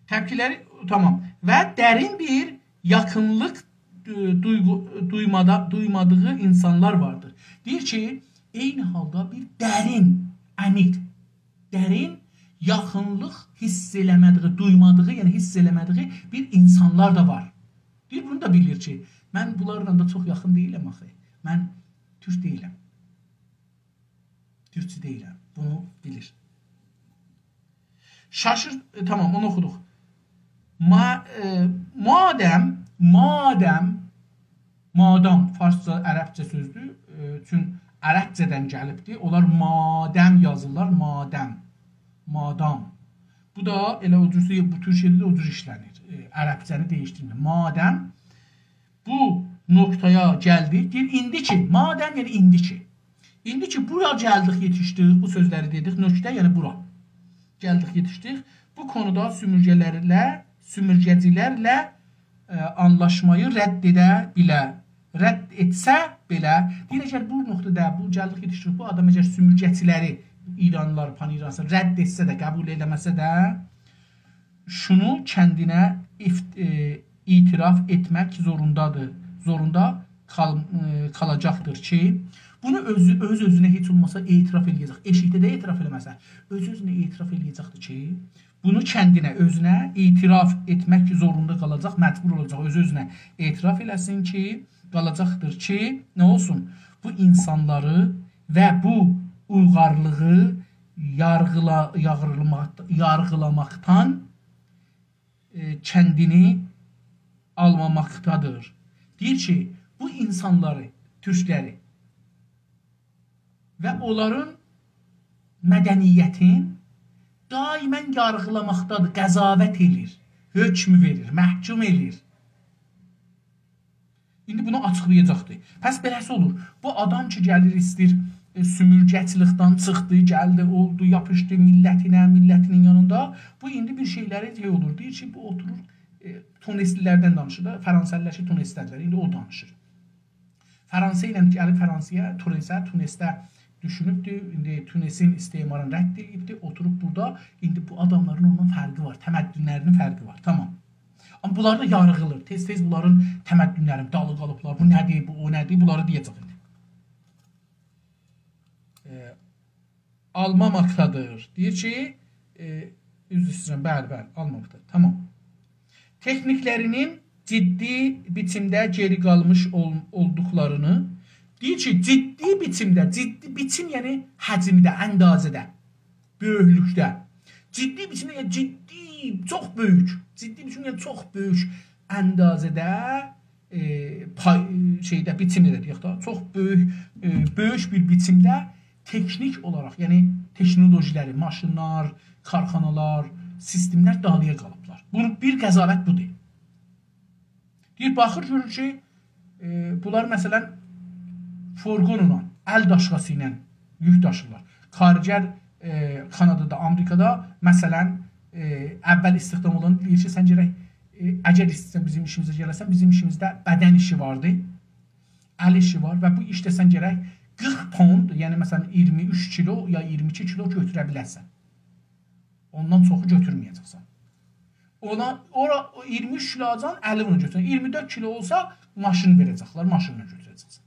Təpkiləri, tamam. Və dərin bir yakınlık duymadığı insanlar vardır. Deyir ki, eyni halda bir dərin yaxınlıq hiss eləmədiyi, duymadığı, yəni hiss eləmədiyi bir insanlar da var. Deyir, bunu da bilir ki, mən bunlarla da çox yaxın deyiləm axı. Mən türk deyiləm. Türkçü deyiləm. Bunu bilir. Şaşır, tamam, onu oxuduq. Madam farsça, ərəbcə sözdür. Üçün ərəbcədən gəlibdir. Onlar madəm yazırlar, madam. Bu da elə o cür, bu türkçədə də o cür işlənir. Ərəbcəni dəyişdirmir. Madəm bu noktaya gəldik. Deyir, indiki. Madəm yəni indiki. İndiki bura gəldik, yetişdik. Bu sözləri dedik. Nöqtə yəni bura. Gəldik, yetişdik. Bu konuda sümürgəcilərlə anlaşmayı rədd edə bilər. Rədd etsə belə, deyir, əgər bu nöqtədə, bu gəldik yetişdirir, bu adam əgər sümürgəçiləri, İranlılar, pan-İranlılar rədd etsə də, qəbul eləməsə də, şunu kəndinə itiraf etmək zorunda qalacaqdır ki, bunu öz-özünə heç olmasa etiraf eləyəcək. Eşikdə də etiraf eləməsə, öz-özünə etiraf eləyəcəkdir ki, bunu kəndinə, özünə etiraf etmək zorunda qalacaq, məcbur olacaq, öz-özünə etiraf eləsin ki, qalacaqdır ki, nə olsun? Bu insanları və bu uyğarlığı yargılamaqdan kəndini almamaqdadır. Deyir ki, bu insanları, türkləri və onların mədəniyyətin daimən yargılamaqdadır, qəzavət edir, hökm verir, məhkum edir. İndi bunu açıqlayacaqdır. Pəs beləsi olur. Bu adam ki, gəlir, istəyir sümürgəçilikdən çıxdı, gəldi, oldu, yapışdı millətinin yanında. Bu indi bir şeyləri olur. Deyir ki, bu oturur Tuneslilərdən danışır da, Fransəliləşi Tuneslilərdir. İndi o danışır. Fransa ilə gəlib Fransaya, Tunesdə düşünübdür. İndi Tunesin istemarını rədd edibdir. Oturub burada. İndi bu adamların ondan fərqi var. Təməddünlərinin fərqi var. Tamam. Amma bunlar da yarığılır. Tez-tez bunların təməddünlərini dalı qalıblar. Bu nədir, bu o nədir? Bunları deyəcək indi. Almamaktadır. Deyir ki, üzr istəyirəm, bəli, almamaktadır. Tamam. Texniklərinin ciddi biçimdə geri qalmış olduqlarını deyir ki, ciddi biçim yəni həcmdə, əndazədə, böyüklükdə. Ciddi biçimdə, yəni ciddi, çox böyük, ciddi biçimdə, yəni çox böyük əndazədə, biçimdə deyək da, çox böyük bir biçimdə teknik olaraq, yəni texnolojiləri, maşınlar, karxanalar, sistemlər dalıya qalıblar. Bunun bir qəzavət budur. Deyir, baxır, görür ki, bunlar məsələn, furqonla, əl daşqası ilə yük daşırlar. Xaricər Kanadada, Amerikada, məsələn, əvvəl istihdam olan deyir ki, sən gərək, əgər istəyirsən bizim işimizə gələsən, bizim işimizdə bədən işi vardı, əl işi var və bu işdə sən gərək 40 pound, yəni məsələn 23 kilo ya 22 kilo götürə bilərsən. Ondan çoxu götürməyəcəksən. Ona 23 kilo alacaqsan, 50 bunu götürəcəksən. 24 kilo olsa maşını verəcəklər, maşınla götürəcəksən.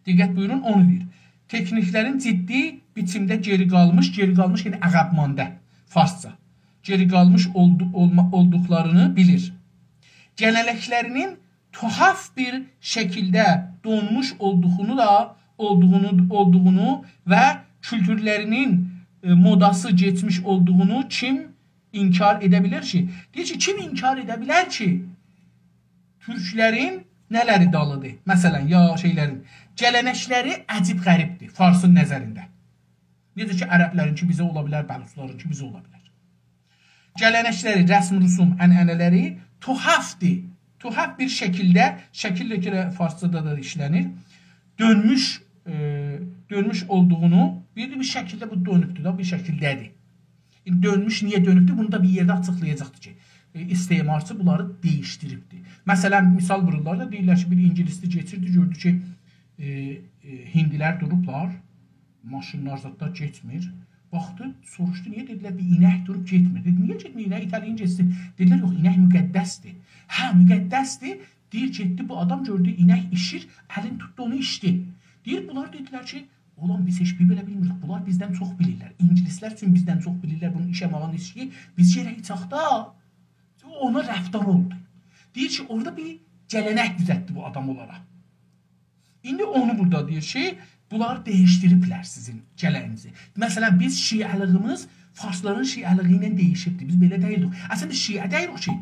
Diqqət buyurun, onu deyir. Tekniklərin ciddi biçimdə geri qalmış yəni əqəbmandə, farsca. Geri qalmış olduqlarını bilir. Gələnəklərinin tuhaf bir şəkildə donmuş olduğunu və kültürlərinin modası geçmiş olduğunu kim inkar edə bilər ki? Deyir ki, kim inkar edə bilər ki, türklərin nələri dalıdır? Məsələn, ya şeylərin, gələnəkləri əcib qəribdir, Farsın nəzərində. Necə ki, ərəblərinki bizə ola bilər, bəluslarınki bizə ola bilər. Gələnəkləri, rəsm, rüsum, ənənələri tuhafdır. Tuhaf bir şəkildə farsçada da işlənir. Dönmüş olduğunu bir şəkildə bu dönübdür da, bir şəkildədir. Dönmüş niyə dönübdür? Bunu da bir yerdə açıqlayacaqdır ki, istemarçı bunları dəyişdiribdir. Məsələn, misal vururlar da, deyirlər ki, bir ingilisli geçirdi, gördü ki, hindilər durublar, maşınlar zatlar geçmir. Baxdı, soruşdu, niyə? Dedilər, bir inək durub getmir. Dedi, niyə getmir? İnək itəliyin geçsin. Dedilər, yox, inək müqəddəsdir. Hə, müqəddəsdir. Deyir, getdi, bu adam gördü, inək işir, əlin tutdu, onu işdi. Deyir, bunlar dedilər ki, olan biz heç bir belə bilmirik. Bunlar bizdən çox bilirlər. İngilislər üçün bizdən çox bilirlər bunun işə malan işi. Biz yerək çaxda ona rəftar oldu. Deyir ki, orada bir gələnək düzətdi bu adam olaraq. İndi onu burada deyir ki, bunlar dəyişdiriblər sizin gələyinizi. Məsələn, biz şiəlığımız farsların şiəliği ilə dəyişibdir. Biz belə deyilik. Əslində şiə deyirik ki,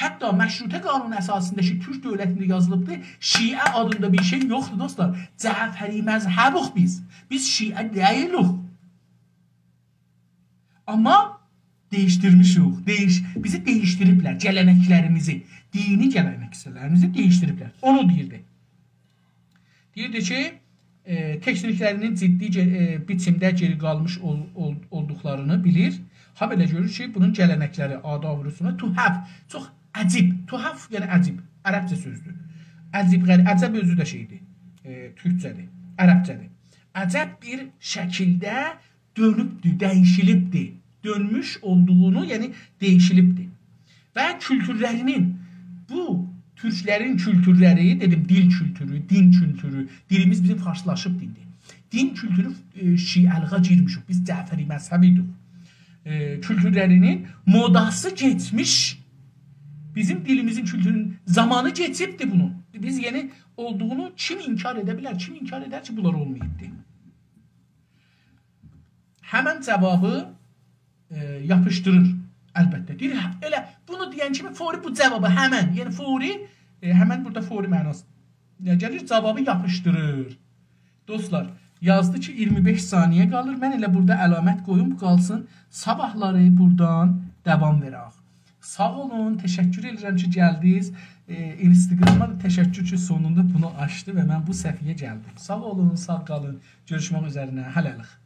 hətta məşrutə qanunu əsasındakı Türk dövlətində yazılıbdır, şiə adında bir şey yoxdur dostlar. Cəfəri məzhəbuq biz. Biz şiə deyilik. Amma dəyişdirmişik. Bizi dəyişdiriblər, gələnəklərimizi, dini gələnəklərimizi dəyişdiriblər. Onu deyirdi. Deyirdi ki, tekniklərinin ciddi biçimdə geri qalmış olduqlarını bilir. Ha belə görür ki, bunun gələnəkləri, adab, rüsumə tuhaf, çox əcib, tuhaf yəni əcib, ərəbcə sözdür. Əcəb özü də şeydir, türkcədir, ərəbcədir. Əcəb bir şəkildə dönübdür, dəyişilibdir, dönmüş olduğunu, yəni dəyişilibdir. Və kültürlərinin, bu türklərin kültürləri, dedim, dil kültürü, din kültürü, dilimiz bizim farslaşıb dindir. Din kültürü şiəliğa girmişik, biz Cəfəri məzhəbidik. Kültürlərinin modası geçmiş, bizim dilimizin kültürünün zamanı geçibdir bunun. Biz yeni olduğunu kim inkar edə bilər? Kim inkar edər ki, bunlar olmayıbdır? Həmən cavabı yapışdırır, əlbəttə. Deyir, elə bunu deyən kimi fori bu cavabı həmən, yəni fori, həmən burada fori mənası gəlir, cavabı yapışdırır. Dostlar, yazdı ki 25 saniyə qalır. Mən elə burada əlamət qoyum, bu qalsın. Sabahları buradan davam verək. Sağ olun, təşəkkür edirəm ki, gəldiniz. Instagrama da təşəkkür ki, sonunda bunu açdı və mən bu səfiyyə gəldim. Sağ olun, sağ qalın. Görüşmək üzərinə. Hələlik.